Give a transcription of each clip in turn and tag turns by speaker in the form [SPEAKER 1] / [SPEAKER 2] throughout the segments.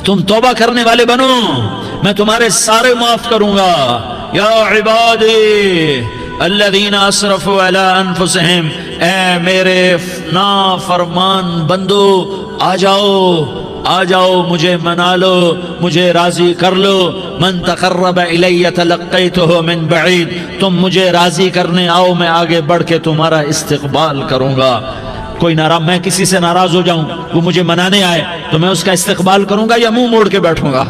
[SPEAKER 1] تم توبہ کرنے والے بنو، میں تمہارے سارے معاف کروں گا۔ یا عبادی الذین اسرفوا علی انفسہم، اے میرے نافرمان بندو آ جاؤ مجھے منا لو، مجھے راضی کر لو۔ من تقرب الی تلقیتہ من بعید، تم مجھے راضی کرنے آؤ، میں آگے بڑھ کے تمہارا استقبال کروں گا۔ کوئی ناراض، میں کسی سے ناراض ہو جاؤں، وہ مجھے منانے آئے تو میں اس کا استقبال کروں گا یا منہ موڑ کے بیٹھوں گا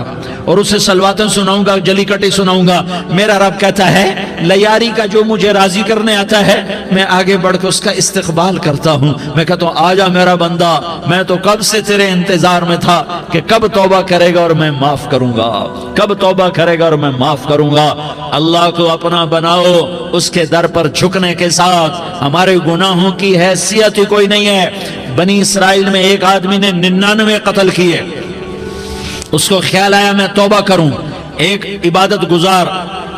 [SPEAKER 1] اور اسے سلواتیں سناؤں گا، جلی کٹی سناؤں گا؟ میرا رب کہتا ہے لیاری کا جو مجھے راضی کرنے آتا ہے میں آگے بڑھ کے اس کا استقبال کرتا ہوں۔ میں کہتا ہوں آجا میرا بندہ، میں تو کب سے تیرے انتظار میں تھا کہ کب توبہ کرے گا اور میں معاف کروں گا، کب توبہ کرے گا اور میں معاف کروں گا۔ اللہ کو اپنا بناؤ، اس کے در پر جھکنے کے ساتھ ہمارے گناہوں کی حیثیت ہی کوئی نہیں ہے۔ بنی اسرائیل میں ایک آدمی نے 99 قتل کیے، اس کو خیال آیا میں توبہ کروں، ایک عبادت گزار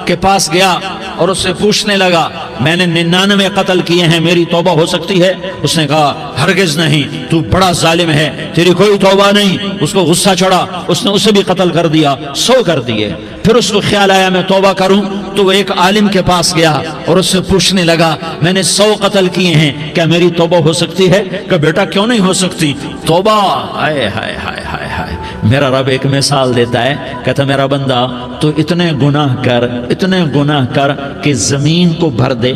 [SPEAKER 1] کے پاس گیا اور اس سے پوچھنے لگا میں نے 99 قتل کیے ہیں، میری توبہ ہو سکتی ہے؟ اس نے کہا ہرگز نہیں، تو بڑا ظالم ہے، تیری کوئی توبہ نہیں۔ اس کو غصہ چڑھا، اس نے اسے بھی قتل کر دیا، 100 کر دیے۔ پھر اس کو خیال آیا میں توبہ کروں تو وہ ایک عالم کے پاس گیا اور اس سے پوچھنے لگا میں نے 100 قتل کیے ہیں، کیا میری توبہ ہو سکتی ہے؟ کہ بیٹا کیوں نہیں ہو سکتی توبہ؟ ہائے ہائے ہائے ہائے ہائے، میرا رب ایک مثال دیتا ہے، کہتا میرا بندہ تو اتنے گناہ کر کہ زمین کو بھر دے،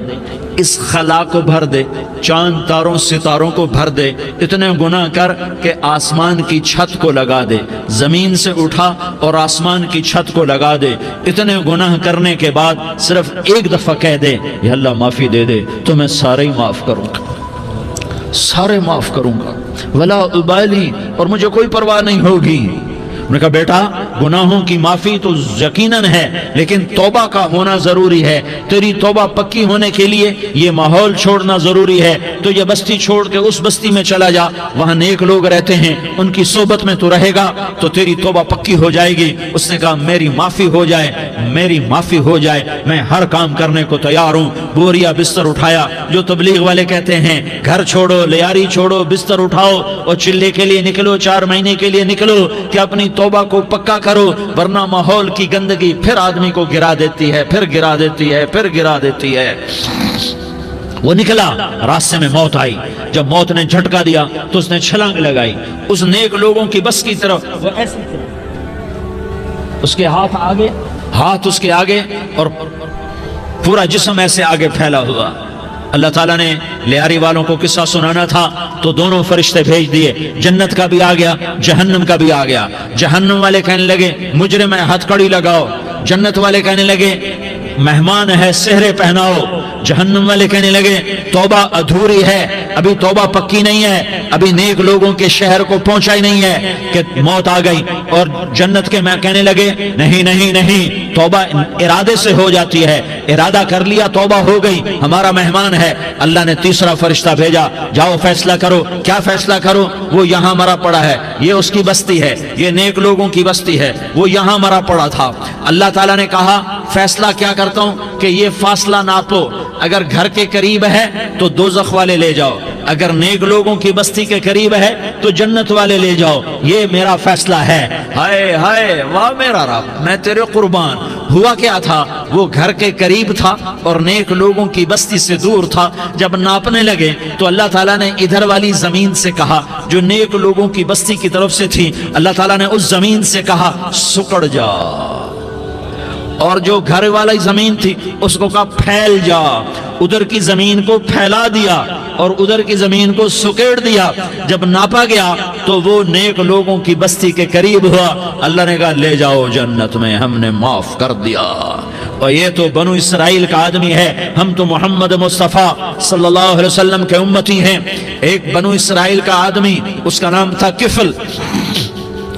[SPEAKER 1] اس خلا کو بھر دے، چاند تاروں ستاروں کو بھر دے، اتنے گناہ کر کہ آسمان کی چھت کو لگا دے، زمین سے اٹھا اور آسمان کی چھت کو لگا دے۔ اتنے گناہ کرنے کے بعد صرف ایک دفعہ کہہ دے یا اللہ معافی دے دے تو میں سارے ہی معاف کروں گا، سارے معاف کروں گا، ولا ابالی، اور مجھے کوئی پرواہ نہیں ہوگی۔ انہوں نے کہا بیٹا گناہوں کی معافی تو یقیناً ہے لیکن توبہ کا ہونا ضروری ہے، تیری توبہ پکی ہونے کے لیے یہ ماحول چھوڑنا ضروری ہے۔ تو یہ بستی چھوڑ کے اس بستی میں چلا جا، وہاں نیک لوگ رہتے ہیں، ان کی صحبت میں تو رہے گا تو تیری توبہ پکی ہو جائے گی۔ اس نے کہا میری معافی ہو جائے، میری معافی ہو جائے، میں ہر کام کرنے کو تیار ہوں۔ بوریا بستر اٹھایا، جو تبلیغ والے کہتے ہیں گھر چھوڑو، لیاری چھوڑو، بستر اٹھاؤ اور چلے کے لیے نکلو، 4 مہینے کے لیے نکلو کہ اپنی توبہ کو پکا کرو، ورنہ ماحول کی گندگی پھر آدمی کو گرا دیتی ہے، پھر گرا دیتی ہے، پھر گرا دیتی ہے۔ وہ نکلا، راستے میں موت آئی، جب موت نے جھٹکا دیا تو اس نے چھلانگ لگائی اس نیک لوگوں کی بس کی طرف، وہ ایسے اس کے ہاتھ اس کے آگے اور پورا جسم ایسے آگے پھیلا ہوا۔ اللہ تعالیٰ نے لیاری والوں کو قصہ سنانا تھا تو دونوں فرشتے بھیج دیے، جنت کا بھی آ گیا، جہنم کا بھی آ گیا۔ جہنم والے کہنے لگے مجرم ہے ہتھ کڑی لگاؤ، جنت والے کہنے لگے مہمان ہے سہرے پہناؤ۔ جہنم والے کہنے لگے توبہ ادھوری ہے، ابھی توبہ پکی نہیں ہے، ابھی نیک لوگوں کے شہر کو پہنچا ہی نہیں ہے کہ موت آ گئی۔ اور جنت کے میں کہنے لگے نہیں نہیں نہیں، توبہ ارادے سے ہو جاتی ہے، ارادہ کر لیا توبہ ہو گئی، ہمارا مہمان ہے۔ اللہ نے تیسرا فرشتہ بھیجا، جاؤ فیصلہ کرو۔ کیا فیصلہ کرو؟ وہ یہاں مرا پڑا ہے، یہ اس کی بستی ہے، یہ نیک لوگوں کی بستی ہے، وہ یہاں مرا پڑا تھا۔ اللہ تعالیٰ نے کہا فیصلہ کیا کرتا ہوں کہ یہ فاصلہ ناپو، اگر گھر کے قریب ہے تو دوزخ والے لے جاؤ، اگر نیک لوگوں کی بستی کے قریب ہے تو جنت والے لے جاؤ، یہ میرا فیصلہ ہے۔ ہائے ہائے واہ میرا رب، میں تیرے قربان۔ ہوا کیا تھا؟ وہ گھر کے قریب تھا اور نیک لوگوں کی بستی سے دور تھا۔ جب ناپنے لگے تو اللہ تعالیٰ نے ادھر والی زمین سے کہا جو نیک لوگوں کی بستی کی طرف سے تھی، اللہ تعالیٰ نے اس زمین سے کہا سکڑ جا، اور جو گھر والی زمین تھی اس کو کہا پھیل جا۔ ادھر کی زمین کو پھیلا دیا اور ادھر کی زمین کو سکیڑ دیا۔ جب ناپا گیا تو وہ نیک لوگوں کی بستی کے قریب ہوا۔ اللہ نے کہا لے جاؤ جنت میں، ہم نے معاف کر دیا۔ اور یہ تو بنو اسرائیل کا آدمی ہے، ہم تو محمد مصطفیٰ صلی اللہ علیہ وسلم کے امتی ہیں۔ ایک بنو اسرائیل کا آدمی، اس کا نام تھا کفل،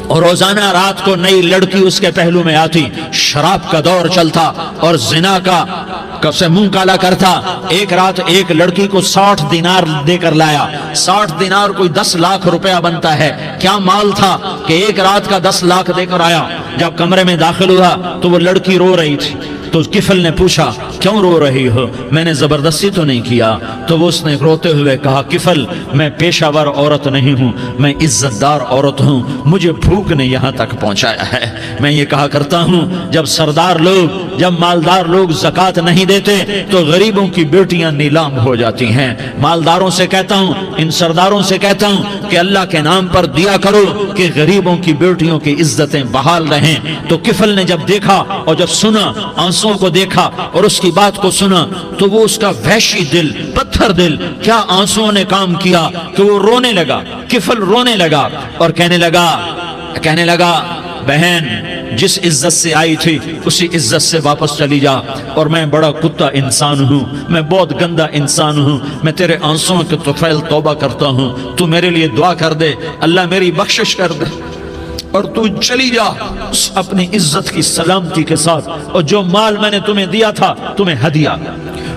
[SPEAKER 1] اور روزانہ رات کو نئی لڑکی اس کے پہلو میں آتی، شراب کا دور چلتا اور زنا کا سے منہ کالا کرتا۔ ایک رات ایک لڑکی کو 60 دینار دے کر لایا۔ 60 دینار کوئی 10 لاکھ روپیہ بنتا ہے۔ کیا مال تھا کہ ایک رات کا 10 لاکھ دے کر آیا۔ جب کمرے میں داخل ہوا تو وہ لڑکی رو رہی تھی، تو کفل نے پوچھا کیوں رو رہی ہو؟ میں نے زبردستی تو نہیں کیا۔ تو وہ اس نے روتے ہوئے کہا کفل میں پیشہ ور عورت نہیں ہوں، میں عزت دار عورت ہوں، مجھے بھوک نے یہاں تک پہنچایا ہے۔ میں یہ کہا کرتا ہوں جب سردار لوگ، جب مالدار لوگ زکوٰۃ نہیں دیتے تو غریبوں کی بیٹیاں نیلام ہو جاتی ہیں۔ مالداروں سے کہتا ہوں، ان سرداروں سے کہتا ہوں کہ اللہ کے نام پر دیا کرو کہ غریبوں کی بیٹیوں کی عزتیں بحال رہیں۔ تو کفل نے جب دیکھا اور جب سنا، آنسوں کو دیکھا اور اس کی بات کو سنا، تو وہ اس کا وحشی دل، پتھر دل، کیا آنسوں نے کام کیا کہ وہ رونے لگا۔ کفل رونے لگا اور کہنے لگا بہن جس عزت سے آئی تھی اسی عزت سے واپس چلی جا، اور میں بڑا کتا انسان ہوں، میں بہت گندا انسان ہوں، میں تیرے آنسوں کے طفیل توبہ کرتا ہوں، تو میرے لیے دعا کر دے، اللہ میری بخشش کر دے، اور تو چلی جا اپنی عزت کی سلامتی کے ساتھ، اور جو مال میں نے تمہیں دیا تھا تمہیں ہدیہ۔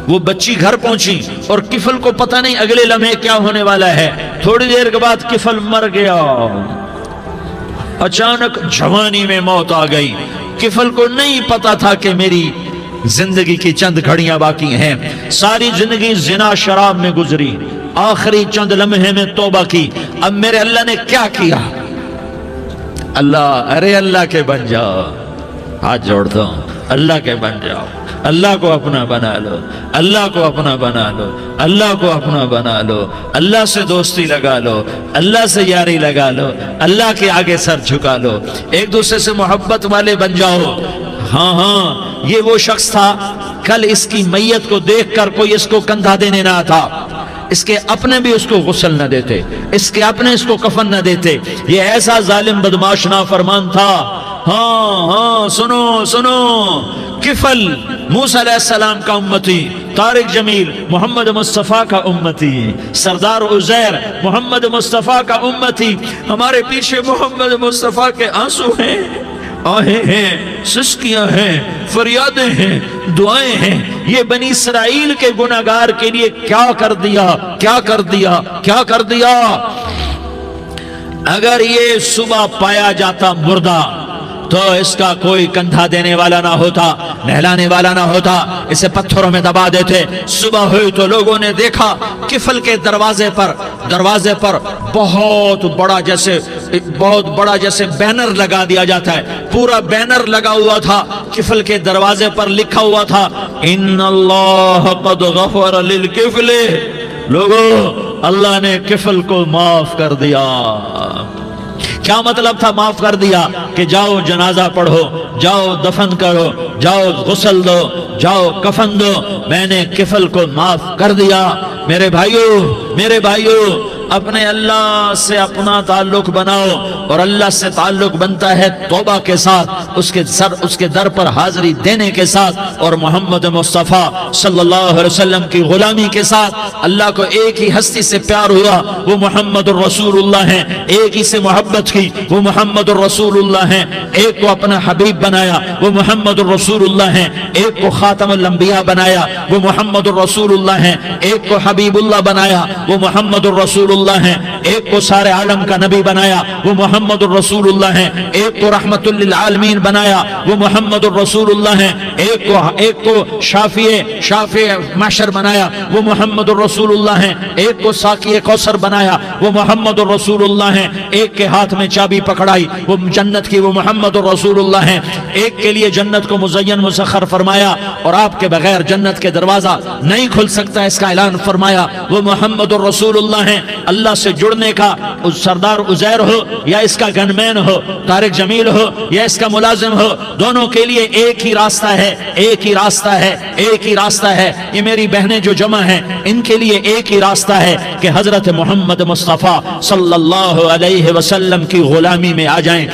[SPEAKER 1] وہ بچی گھر پہنچی اور کفل کو پتہ نہیں اگلے لمحے کیا ہونے والا ہے۔ تھوڑی دیر کے بعد کفل مر گیا، اچانک جوانی میں موت آ گئی۔ کفل کو نہیں پتا تھا کہ میری زندگی کی چند گھڑیاں باقی ہیں، ساری زندگی زنا شراب میں گزری، آخری چند لمحے میں توبہ کی، اب میرے اللہ نے کیا کیا؟ اللہ کے بن جاؤ، ہاتھ جوڑتا ہوں، اللہ کے بن جاؤ، اللہ کو اپنا بنا لو، اللہ کو اپنا بنا لو، اللہ کو اپنا بنا لو، اللہ سے دوستی لگا لو، اللہ سے یاری لگا لو، اللہ کے آگے سر جھکا لو، ایک دوسرے سے محبت والے بن جاؤ۔ ہاں یہ وہ شخص تھا، کل اس کی میت کو دیکھ کر کوئی اس کو کندھا دینے نہ تھا، اس کے اپنے بھی اس کو غسل نہ دیتے، اس کے اپنے اس کو کفن نہ دیتے، یہ ایسا ظالم بدماش نافرمان تھا۔ ہاں سنو، کفل موسیٰ علیہ السلام کا امتی، طارق جمیل محمد مصطفیٰ کا امتی، سردار عزیر محمد مصطفیٰ کا امتی، ہمارے پیچھے محمد مصطفیٰ کے آنسو ہیں، آہیں ہیں، سسکیاں ہیں، فریادیں ہیں، دعائیں ہیں۔ یہ بنی اسرائیل کے گناہگار کے لیے کیا کر دیا۔ اگر یہ صبح پایا جاتا مردہ تو اس کا کوئی کندھا دینے والا نہ ہوتا، نہلانے والا نہ ہوتا، اسے پتھروں میں دبا دیتے۔ صبح ہوئی تو لوگوں نے دیکھا کفل کے دروازے پر بہت بڑا جیسے بینر لگا دیا جاتا ہے، پورا بینر لگا ہوا تھا، کفل کے دروازے پر لکھا ہوا تھا ان اللہ قد غفر للکفل، لوگو اللہ نے کفل کو معاف کر دیا۔ کیا مطلب تھا معاف کر دیا؟ کہ جاؤ جنازہ پڑھو، جاؤ دفن کرو، جاؤ غسل دو، جاؤ کفن دو، میں نے کفل کو معاف کر دیا۔ میرے بھائیو اپنے اللہ سے اپنا تعلق بناؤ، اور اللہ سے تعلق بنتا ہے توبہ کے ساتھ، اس کے در پر حاضری دینے کے ساتھ، اور محمد مصطفیٰ صلی اللہ علیہ وسلم کی غلامی کے ساتھ۔ اللہ کو ایک ہی ہستی سے پیار ہوا، وہ محمد الرسول اللہ ہیں، ایک ہی سے محبت کی، وہ محمد الرسول اللہ ہیں، ایک کو اپنا حبیب بنایا، وہ محمد الرسول اللہ ہیں، ایک کو خاتم الانبیاء بنایا، وہ محمد الرسول اللہ ہیں، ایک کو حبیب اللہ بنایا، وہ محمد الرسول اللہ ہیں، ایک کو سارے عالم کا نبی بنایا، وہ محمد الرسول اللہ ہیں، ایک کو رحمت للعالمین بنایا، وہ محمد الرسول اللہ ہیں، ایک کو شافع محشر بنایا، وہ محمد الرسول اللہ ہیں، ایک کو ساقی کوثر بنایا، وہ محمد الرسول اللہ ہیں، ایک کے ہاتھ میں چابی پکڑائی وہ جنت کی، وہ محمد الرسول اللہ ہیں، ایک کے لیے جنت کو مزین مسخر فرمایا، اور آپ کے بغیر جنت کے دروازہ نہیں کھل سکتا اس کا اعلان فرمایا، وہ محمد الرسول اللہ ہیں۔ اللہ سے جڑنے کا سردار عزیر ہو یا اس کا گنمین ہو، طارق جمیل ہو یا اس کا ملازم ہو، دونوں کے لیے ایک ہی راستہ ہے۔ یہ میری بہنیں جو جمع ہیں ان کے لیے ایک ہی راستہ ہے کہ حضرت محمد مصطفیٰ صلی اللہ علیہ وسلم کی غلامی میں آ جائیں،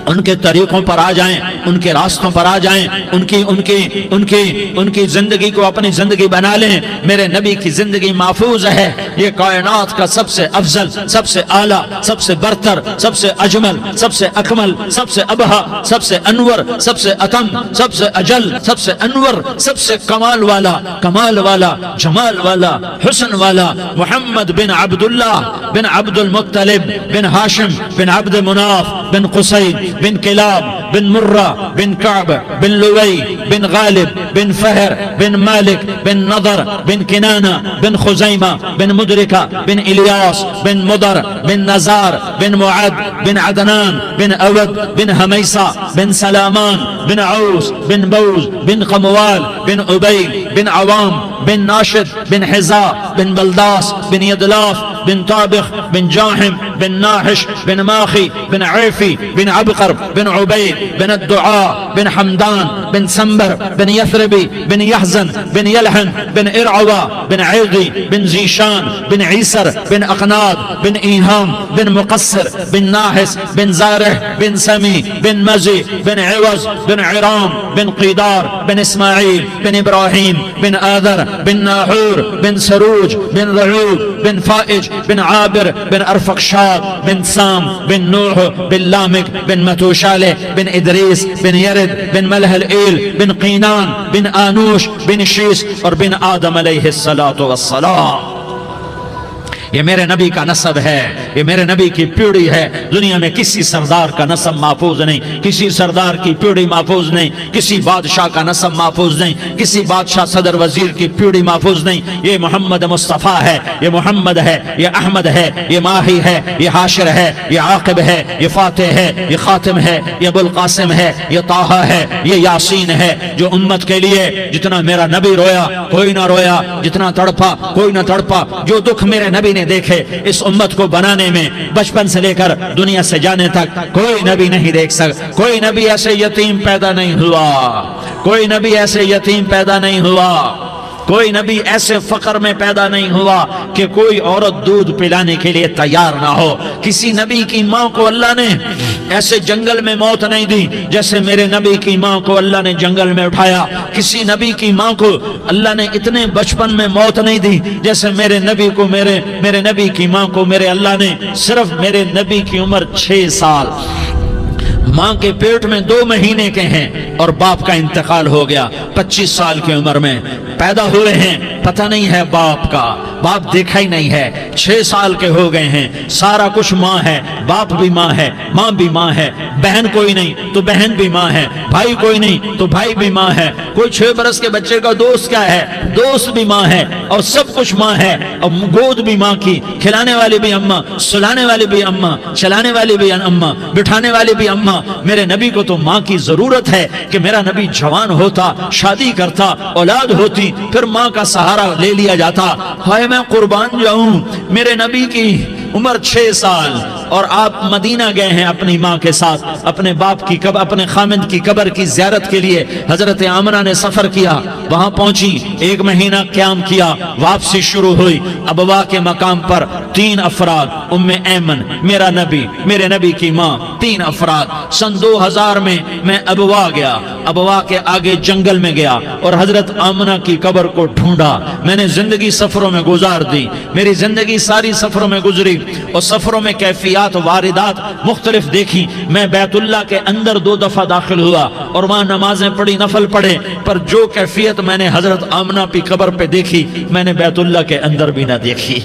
[SPEAKER 1] ان کے طریقوں پر آ جائیں، ان کے راستوں پر آ جائیں، ان کی زندگی کو اپنی زندگی بنا لیں۔ میرے نبی کی زندگی محفوظ ہے، یہ کائنات کا سب سے افضل، سب سے اعلیٰ، سب سے برتر، سب سے اجمل، سب سے اکمل، سب سے ابہا، سب سے انور، سب سے اتم، سب سے اجل، سب سے انور، سب سے کمال والا، جمال والا، حسن والا، محمد بن عبداللہ بن عبد المطلب بن ہاشم بن عبد مناف بن قصی بن کلاب بن مرہ بن کعب بن لوی بن غالب بن فہر بن مالک بن نضر بن کنانہ بن خزیمہ بن مدرکہ بن الیاس بن مدر بن نزار بن معد بن عدنان بن اود بن حمیسہ بن سلامان بن عوس بن بوز بن قموال بن عبید بن عوام بن ناشد بن حزا بن بلداس بن یدلاف بن طابخ بن جاحم بن ناحش بن ماخی بن عیفی بن عبقر بن عبید بن الدعاء بن حمدان بن سنبر بن یثربی بن یحزن بن یلحن بن ارعوا بن عیغی بن زیشان بن عیسر بن اقناد بن ایہام بن مقصر بن ناحس بن زارح بن سمی بن مزی بن عوض بن عرام بن قیدار بن اسماعیل بن ابراہیم بن آذر بن ناحور بن سروج بن رعوب بن فائج بن عابر بن ارفقشاد بن سام بن نوح بن لامک بن متوشالہ بن ادریس بن یرد بن ملح الایل بن قینان بن آنوش بن شیس اور بن آدم علیہ السلام۔ یہ میرے نبی کا نسب ہے، یہ میرے نبی کی پیڑھی ہے۔ دنیا میں کسی سردار کا نسب محفوظ نہیں، کسی سردار کی پیڑھی محفوظ نہیں، کسی بادشاہ کا نسب محفوظ نہیں، کسی بادشاہ صدر وزیر کی پیڑھی محفوظ نہیں۔ یہ محمد مصطفیٰ ہے، یہ محمد ہے، یہ احمد ہے، یہ ماہی ہے، یہ حاشر ہے، یہ عاقب ہے، یہ فاتح ہے، یہ خاتم ہے، یہ ابو القاسم ہے، یہ طٰہٰ ہے، یہ یاسین ہے۔ جو امت کے لیے جتنا میرا نبی رویا کوئی نہ رویا، جتنا تڑپا کوئی نہ تڑپا، جو دکھ میرے نبی نے دیکھے اس امت کو بنانے میں، بچپن سے لے کر دنیا سے جانے تک کوئی نبی نہیں دیکھ سکتا۔ کوئی نبی ایسے یتیم پیدا نہیں ہوا، کوئی نبی ایسے یتیم پیدا نہیں ہوا، کوئی نبی ایسے فقر میں پیدا نہیں ہوا کہ کوئی عورت دودھ پلانے کے لیے تیار نہ ہو۔ کسی نبی کی ماں کو اللہ نے ایسے جنگل میں موت نہیں دی جیسے میرے نبی کی ماں کو اللہ نے جنگل میں اٹھایا۔ کسی نبی کی ماں کو اللہ نے اتنے بچپن میں موت نہیں دی جیسے میرے نبی کو میرے نبی کی ماں کو میرے اللہ نے صرف میرے نبی کی عمر 6 سال، ماں کے پیٹ میں 2 مہینے کے ہیں اور باپ کا انتقال ہو گیا 25 سال کی عمر میں پیدا ہوئے ہیں، پتہ نہیں ہے باپ کا، باپ دیکھا ہی نہیں ہے، 6 سال کے ہو گئے ہیں، سارا کچھ ماں ہے، باپ بھی ماں ہے، ماں بھی ماں ہے، بہن کوئی نہیں تو بہن بھی ماں ہے، بھائی کوئی نہیں تو بھائی بھی ماں ہے، کوئی 6 برس کے بچے کا دوست کیا ہے، دوست بھی ماں ہے، اور سب کچھ ماں ہے، اور گود بھی ماں کی، کھلانے والی بھی اماں، سلانے والی بھی اماں، چلانے والی بھی اماں، بٹھانے والی بھی اماں۔ میرے نبی کو تو ماں کی ضرورت ہے کہ میرا نبی جوان ہوتا، شادی کرتا، اولاد ہوتی، پھر ماں کا سہارا لے لیا جاتا۔ ہائے میں قربان جاؤں، میرے نبی کی عمر 6 سال اور آپ مدینہ گئے ہیں اپنی ماں کے ساتھ، اپنے باپ کی اپنے خامند کی قبر کی زیارت کے لیے حضرت آمنہ نے سفر کیا، وہاں پہنچی، 1 مہینہ قیام کیا، واپسی شروع ہوئی۔ ابوا کے مقام پر 3 افراد، ام ایمن، میرا نبی، میرے نبی کی ماں، 3 افراد۔ سن 2000 میں میں ابوا گیا، ابوا کے آگے جنگل میں گیا اور حضرت آمنہ کی قبر کو ڈھونڈا۔ میں نے زندگی سفروں میں گزار دی، میری زندگی ساری سفروں میں گزری اور سفروں میں کیفیات واردات مختلف دیکھی۔ میں بیت اللہ کے اندر 2 دفعہ داخل ہوا اور وہاں نمازیں پڑھی، نفل پڑھے، پر جو کیفیت میں نے حضرت آمنہ کی قبر پہ دیکھی میں نے بیت اللہ کے اندر بھی نہ دیکھی،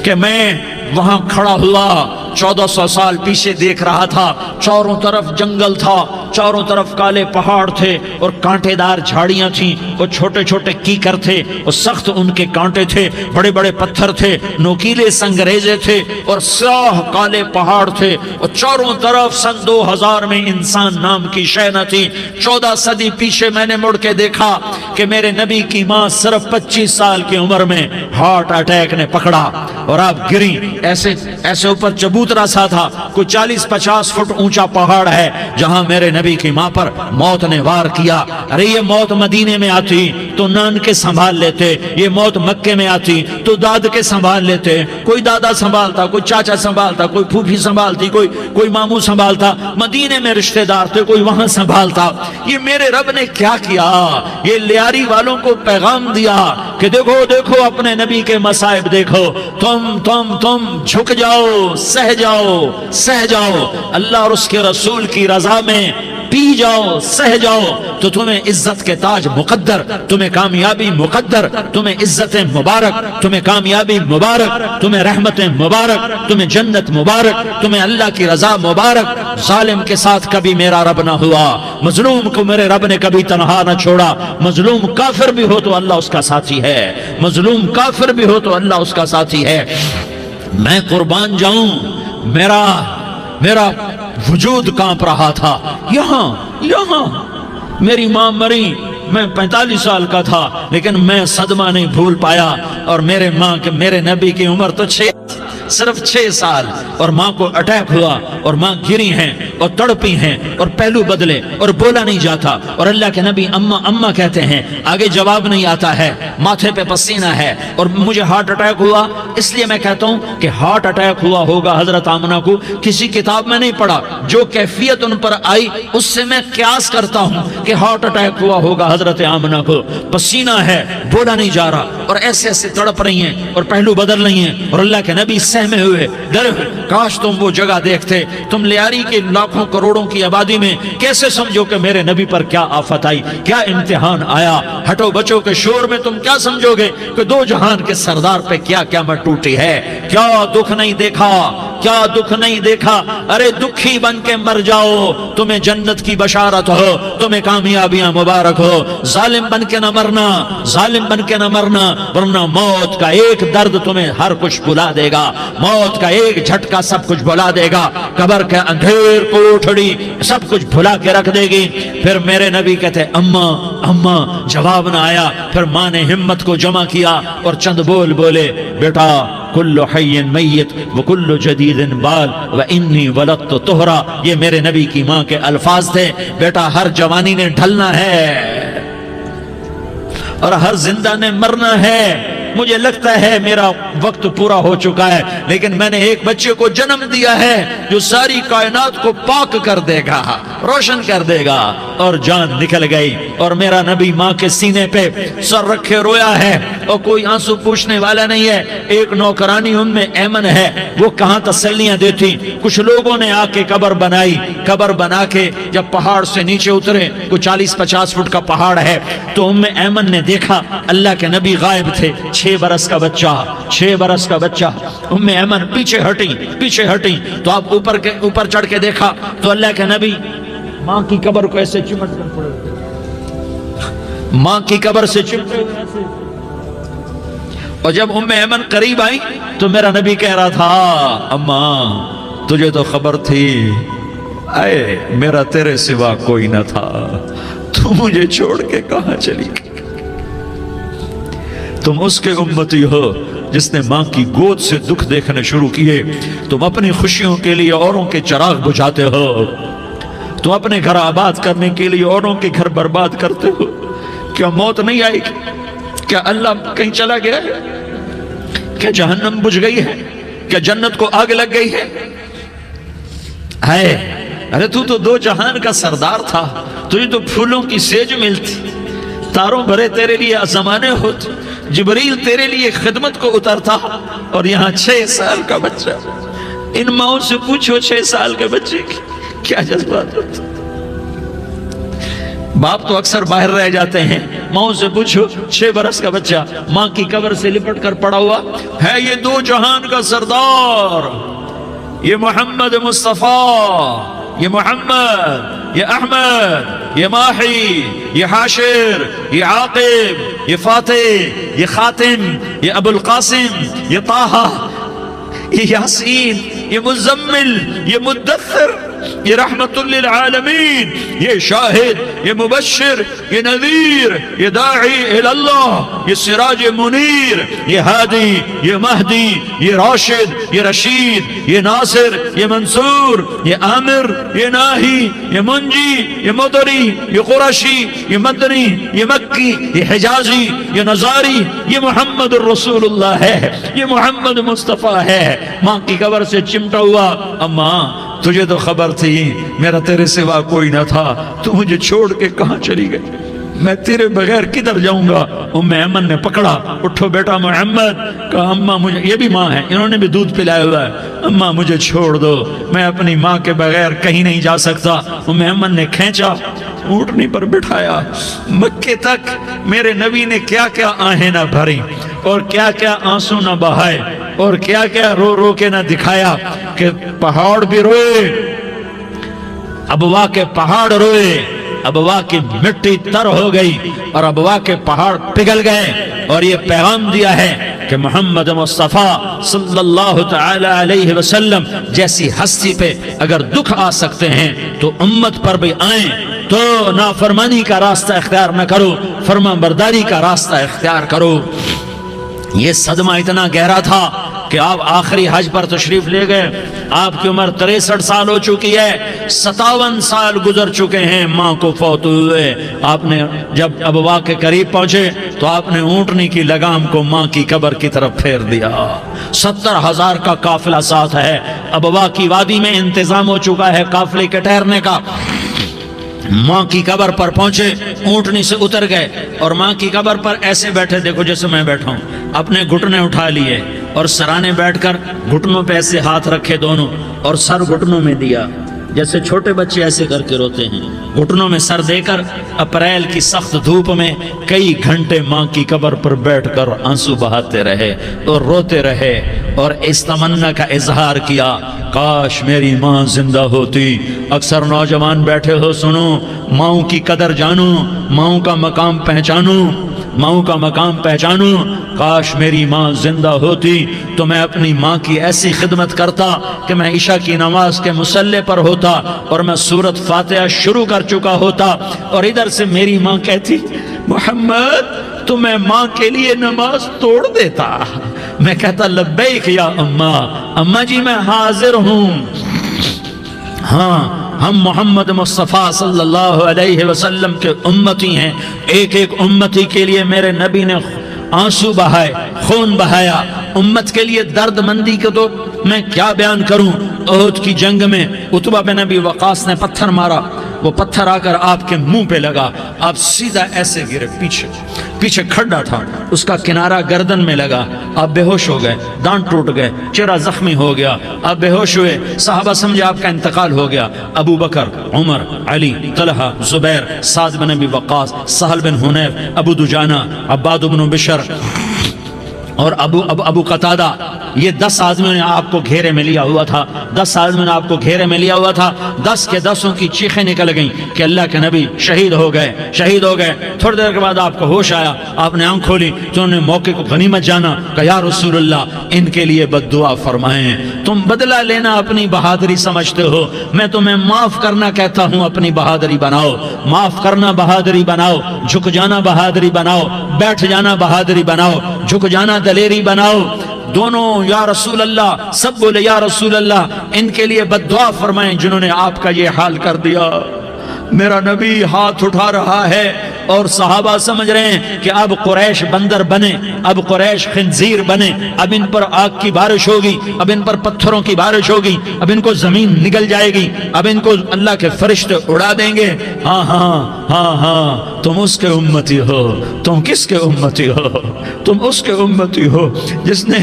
[SPEAKER 1] کہ میں وہاں کھڑا ہوا 1400 سال پیچھے دیکھ رہا تھا، چاروں طرف جنگل تھا، چاروں طرف کالے پہاڑ تھے اور کانٹے دار جھاڑیاں تھیں، اور چھوٹے چھوٹے کیکر تھے اور سخت ان کے کانٹے تھے، بڑے بڑے پتھر تھے، نوکیلے سنگریزے تھے اور سیاہ کالے پہاڑ تھے، اور چاروں طرف سن 2000 میں انسان نام کی شے نہ تھی۔ 14 صدی پیچھے میں نے مڑ کے دیکھا کہ میرے نبی کی ماں صرف 25 سال کی عمر میں ہارٹ اٹیک نے پکڑا اور آپ گری، ایسے اوپر چبوترا سا تھا، کوئی 40-50 فٹ اونچا پہاڑ ہے جہاں میرے نبی کی ماں پر موت نے وار کیا۔ ارے یہ موت مدینے میں آتی تو نان کے سنبھال لیتے، یہ موت مکے میں آتی تو داد کے سنبھال لیتے، کوئی دادا سنبھالتا، کوئی چاچا سنبھالتا، کوئی پھوپھی سنبھالتی، کوئی ماموں سنبھالتا، مدینے میں رشتہ دار تھے کوئی وہاں سنبھالتا۔ یہ میرے رب نے کیا کیا؟ یہ لیاری والوں کو پیغام دیا کہ دیکھو دیکھو اپنے نبی کے مصائب دیکھو، تم جھک جاؤ، سہ جاؤ، اللہ اور اس کے رسول کی رضا میں پی جاؤ سہ جاؤ تو تمہیں عزت کے تاج مقدر، تمہیں کامیابی مقدر، تمہیں عزت مبارک، تمہیں کامیابی مبارک، تمہیں رحمت مبارک، تمہیں جنت مبارک، تمہیں اللہ کی رضا مبارک۔ ظالم کے ساتھ کبھی میرا رب نہ ہوا، مظلوم کو میرے رب نے کبھی تنہا نہ چھوڑا۔ مظلوم کافر بھی ہو تو اللہ اس کا ساتھی ہے، مظلوم کافر بھی ہو تو اللہ اس کا ساتھی ہے۔ میں قربان جاؤں، میرا وجود کانپ رہا تھا۔ یہاں میری ماں مری، میں 45 سال کا تھا، لیکن میں صدمہ نہیں بھول پایا۔ اور میرے نبی کی عمر تو صرف 6 سال، اور ماں کو اٹیک ہوا اور ماں گری ہیں اور تڑپی ہیں اور پہلو بدلے اور بولا نہیں جاتا، اور اللہ کے نبی اماں اماں کہتے ہیں، آگے جواب نہیں آتا ہے، ماتھے پہ پسینہ ہے، اور مجھے ہارٹ اٹیک ہوا۔ اس لیے میں کہتا ہوں کہ ہارٹ اٹیک ہوا ہوگا حضرت آمنہ کو، کسی کتاب میں نہیں پڑھا، جو کیفیت ان پر آئی اس سے میں قیاس کرتا ہوں کہ ہارٹ اٹیک ہوا ہوگا حضرت آمنہ کو، پسینہ ہے، بولا نہیں جا رہا، اور ایسے ایسے تڑپ رہی ہیں اور پہلو بدل رہی ہیں، اور اللہ کے نبی سہمے ہوئے ڈرے ہوئے۔ کاش تم وہ جگہ دیکھتے، تم لیاری کے لاکھوں کروڑوں کی آبادی میں کیسے سمجھو کہ میرے نبی پر کیا آفت آئی، کیا امتحان آیا۔ ہٹو بچوں کے شور میں تم کیا سمجھو گے کہ دو جہان کے سردار پہ کیا قیامت ٹوٹی ہے۔ کیا دکھ نہیں دیکھا، کیا دکھ نہیں دیکھا۔ ارے دکھی بن کے مر جاؤ، تمہیں جنت کی بشارت ہو، تمہیں کامیابیاں مبارک ہو۔ ظالم بن کے نہ مرنا، ظالم بن کے نہ مرنا، ورنہ موت کا ایک درد تمہیں ہر کچھ بلا دے گا، موت کا ایک جھٹکا سب کچھ بھلا دے گا، قبر کے اندھیر کوٹھڑی سب کچھ بھلا کے رکھ دے گی۔ پھر میرے نبی کہتے اماں اماں، جواب نہ آیا۔ پھر ماں نے ہمت کو جمع کیا اور چند بول بولے، بیٹا کل حی میت وکل جدید بال وانی ولدت طہرا۔ یہ میرے نبی کی ماں کے الفاظ تھے، بیٹا ہر جوانی نے ڈھلنا ہے اور ہر زندہ نے مرنا ہے۔ مجھے لگتا ہے میرا وقت پورا ہو چکا ہے، لیکن میں نے ایک بچے کو جنم دیا ہے جو ساری کائنات کو پاک کر دے گا، روشن کر دے گا۔ اور جان نکل گئی، اور میرا نبی ماں کے سینے پہ سر رکھے رویا ہے، اور کوئی آنسو پوچھنے والا نہیں ہے۔ ایک نوکرانی ام ایمن ہے، وہ کہاں تسلیاں دیتی۔ کچھ لوگوں نے آ کے قبر بنائی، قبر بنا کے جب پہاڑ سے نیچے اترے، کوئی 40-50 فٹ کا پہاڑ ہے، تو ام ایمن نے دیکھا اللہ کے نبی غائب تھے، 6 برس کا بچہ، 6 برس کا بچہ۔ ام ایمن پیچھے ہٹی تو آپ اوپر چڑھ کے دیکھا تو اللہ کے نبی ماں کی قبر کو ایسے چمٹ کر پڑے، ماں کی قبر سے چمٹے ہوئے ایسے۔ اور جب ام ایمن قریب آئی تو میرا نبی کہہ رہا تھا، اماں تجھے تو خبر تھی، اے میرا تیرے سوا کوئی نہ تھا، تو مجھے چھوڑ کے کہاں چلی گئی۔ تم اس کے امتی ہو جس نے ماں کی گود سے دکھ دیکھنے شروع کیے۔ تم اپنی خوشیوں کے لیے اوروں کے چراغ بجھاتے ہو، تم اپنے گھر آباد کرنے کے لیے اوروں کے گھر برباد کرتے ہو۔ کیا موت نہیں آئی؟ کیا اللہ کہیں چلا گیا ہے؟ کیا جہنم بجھ گئی ہے؟ کیا جنت کو آگ لگ گئی ہے؟ ارے تو 2 جہان کا سردار تھا، تجھے تو پھولوں کی سیج ملتی، تاروں بھرے تیرے لیے زمانے ہوتے، جبریل تیرے لیے خدمت کو اترتا، اور یہاں 6 سال کا بچہ۔ ان ماؤں سے پوچھو 6 سال کے بچے کی کیا جذبات ہوتے۔ باپ تو اکثر باہر رہ جاتے ہیں، ماؤں سے پوچھو 6 برس کا بچہ ماں کی قبر سے لپٹ کر پڑا ہوا ہے۔ یہ 2 جہان کا سردار، یہ محمد مصطفیٰ، یہ محمد، یہ احمد، یہ ماہی، یہ حاشر، یہ عاقب، یہ فاتح، یہ خاتم، یہ ابو القاسم، یہ طٰہٰ، یہ یاسین، یہ مزمل، یہ مدثر، یہ رحمت للعالمین، یہ شاہد، یہ مبشر، یہ نذیر، یہ داعی اللہ، یہ سراج منیر، یہ ہادی، یہ مہدی، یہ راشد، یہ رشید، یہ ناصر، یہ منصور، یہ عامر، یہ ناہی، یہ منجی، یہ مدری، یہ قرشی، یہ مدنی، یہ مکی، یہ حجازی، یہ نظاری، یہ محمد الرسول اللہ ہے، یہ محمد مصطفیٰ ہے۔ ماں کی قبر سے چمٹا ہوا، اماں تجھے تو خبر تھی میرا تیرے سوا کوئی نہ تھا، تو مجھے چھوڑ کے کہاں چلی گئی۔ میں تیرے بغیر کدھر جاؤں گا؟ ام ایمن نے پکڑا، اٹھو بیٹا محمد، کہا اماں مجھے، یہ بھی ماں ہے، انہوں نے بھی دودھ پلایا ہوا ہے، اماں مجھے چھوڑ دو، میں اپنی ماں کے بغیر کہیں نہیں جا سکتا۔ ام ایمن نے کھینچا، اونٹنی پر بٹھایا، مکے تک میرے نبی نے کیا کیا آہیں نہ بھری اور کیا کیا آنسو نہ بہائے اور کیا کیا رو رو کے نہ دکھایا کہ پہاڑ بھی روئے، ابوا کے پہاڑ روئے، ابوا کی مٹی تر ہو گئی اور ابوا کے پہاڑ پگھل گئے، اور یہ پیغام دیا ہے کہ محمد مصطفیٰ صلی اللہ تعالی علیہ وسلم جیسی ہستی پہ اگر دکھ آ سکتے ہیں تو امت پر بھی آئیں، تو نافرمانی کا راستہ اختیار نہ کرو، فرما برداری کا راستہ اختیار کرو۔ یہ صدمہ اتنا گہرا تھا کہ آپ آخری حج پر تشریف لے گئے، آپ کی عمر 63 سال ہو چکی ہے، 57 سال گزر چکے ہیں ماں کو فوت ہوئے۔ آپ نے جب ابوا کے قریب پہنچے تو آپ نے اونٹنی کی لگام کو ماں کی قبر کی طرف پھیر دیا۔ 70,000 کا قافلہ ساتھ ہے، ابوا کی وادی میں انتظام ہو چکا ہے قافلے کے ٹھہرنے کا۔ ماں کی قبر پر پہنچے، اونٹنی سے اتر گئے اور ماں کی قبر پر ایسے بیٹھے، دیکھو جیسے میں بیٹھا ہوں، اپنے گھٹنے اٹھا لیے اور سرانے بیٹھ کر گھٹنوں پہ ایسے ہاتھ رکھے دونوں اور سر گھٹنوں میں دیا، جیسے چھوٹے بچے ایسے کر کے روتے ہیں، گھٹنوں میں سر دے کر اپریل کی سخت دھوپ میں کئی گھنٹے ماں کی قبر پر بیٹھ کر آنسو بہاتے رہے اور روتے رہے اور اس تمنا کا اظہار کیا، کاش میری ماں زندہ ہوتی۔ اکثر نوجوان بیٹھے ہو، سنو، ماؤں کی قدر جانو، ماؤں کا مقام پہچانو، ماؤں کا مقام پہچانو۔ کاش میری ماں زندہ ہوتی تو میں اپنی ماں کی ایسی خدمت کرتا کہ میں عشاء کی نماز کے مصلی پر ہوتا اور میں سورۃ فاتحہ شروع کر چکا ہوتا، اور ادھر سے میری ماں کہتی محمد تو میں ماں کے لیے نماز توڑ دیتا، میں کہتا لبیک یا اماں، اماں جی میں حاضر ہوں۔ ہاں، ہم محمد مصطفیٰ صلی اللہ علیہ وسلم کے امتی ہیں، ایک ایک امتی کے لیے میرے نبی نے آنسو بہائے، خون بہایا، امت کے لیے درد مندی کو تو میں کیا بیان کروں۔ احد کی جنگ میں عتبہ بن ابی وقاص نے پتھر مارا، وہ پتھر آ کر آپ کے منہ پہ لگا، آپ سیدھا ایسے گرے، پیچھے کھڈا تھا، اس کا کنارہ گردن میں لگا، آپ بے ہوش ہو گئے، دانت ٹوٹ گئے، چہرہ زخمی ہو گیا، آپ بے ہوش ہوئے، صحابہ سمجھے آپ کا انتقال ہو گیا۔ ابو بکر، عمر، علی، طلحہ، زبیر، سعد بن ابی وقاص، سہل بن حنیف، ابو دجانہ، عباد بن بشر اور ابو قتادہ، یہ 10 آدمیوں نے آپ کو گھیرے میں لیا ہوا تھا، 10 آدمیوں نے آپ کو گھیرے میں لیا ہوا تھا، 10 کے 10 کی چیخیں نکل گئیں کہ اللہ کے نبی شہید ہو گئے۔ تھوڑی دیر کے بعد آپ کو ہوش آیا، آپ نے آنکھ کھولی تو انہوں نے موقع کو غنیمت جانا کہ یا رسول اللہ ان کے لیے بد دعا فرمائیں، تم بدلہ لینا اپنی بہادری سمجھتے ہو، میں تمہیں معاف کرنا کہتا ہوں، اپنی بہادری بناؤ، معاف کرنا بہادری بناؤ، جھک جانا بہادری بناؤ، بیٹھ جانا بہادری بناؤ، جھک جانا دلیری بناؤ۔ دونوں یا رسول اللہ، سب بولے یا رسول اللہ، ان کے لیے بد دعا فرمائیں جنہوں نے آپ کا یہ حال کر دیا۔ میرا نبی ہاتھ اٹھا رہا ہے اور صحابہ سمجھ رہے ہیں کہ اب قریش بندر بنے، اب قریش خنزیر بنے، اب ان پر آگ کی بارش ہوگی، اب ان پر پتھروں کی بارش ہوگی، اب ان کو زمین نگل جائے گی، اب ان کو اللہ کے فرشتے اڑا دیں گے۔ ہاں ہاں ہاں ہاں، تم اس کے امتی ہو، تم کس کے امتی ہو؟ تم اس کے امتی ہو جس نے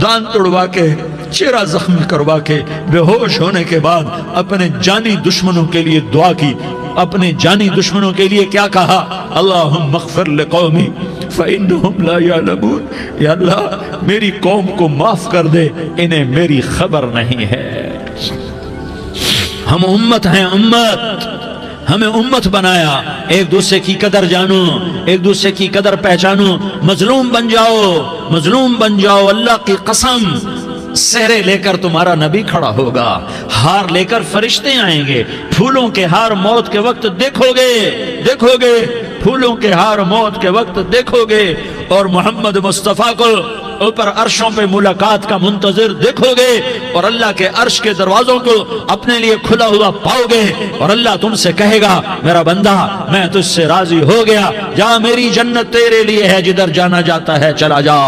[SPEAKER 1] دانت توڑوا کے، چہرہ زخمی کروا کے، بے ہوش ہونے کے بعد اپنے جانی دشمنوں کے لیے دعا کی، اپنے جانی دشمنوں کے لیے کیا کہا؟ اللہم اغفر لقومی فإنہم لا یعلمون، یا اللہ میری قوم کو معاف کر دے، انہیں میری خبر نہیں ہے۔ ہم امت ہیں، امت، ہمیں امت بنایا، ایک دوسرے کی قدر جانو، ایک دوسرے کی قدر پہچانو، مظلوم بن جاؤ، مظلوم بن جاؤ، اللہ کی قسم سہرے لے کر تمہارا نبی کھڑا ہوگا، ہار لے کر فرشتے آئیں گے، پھولوں کے ہار موت کے وقت دیکھو گے، پھولوں کے ہار موت کے وقت دیکھو گے، اور محمد مصطفیٰ کو اوپر عرشوں پہ ملاقات کا منتظر دیکھو گے، اور اللہ کے عرش کے دروازوں کو اپنے لیے کھلا ہوا پاؤ گے، اور اللہ تم سے کہے گا میرا بندہ میں تجھ سے راضی ہو گیا، جا میری جنت تیرے لیے ہے، جدھر جانا جاتا ہے چلا جا۔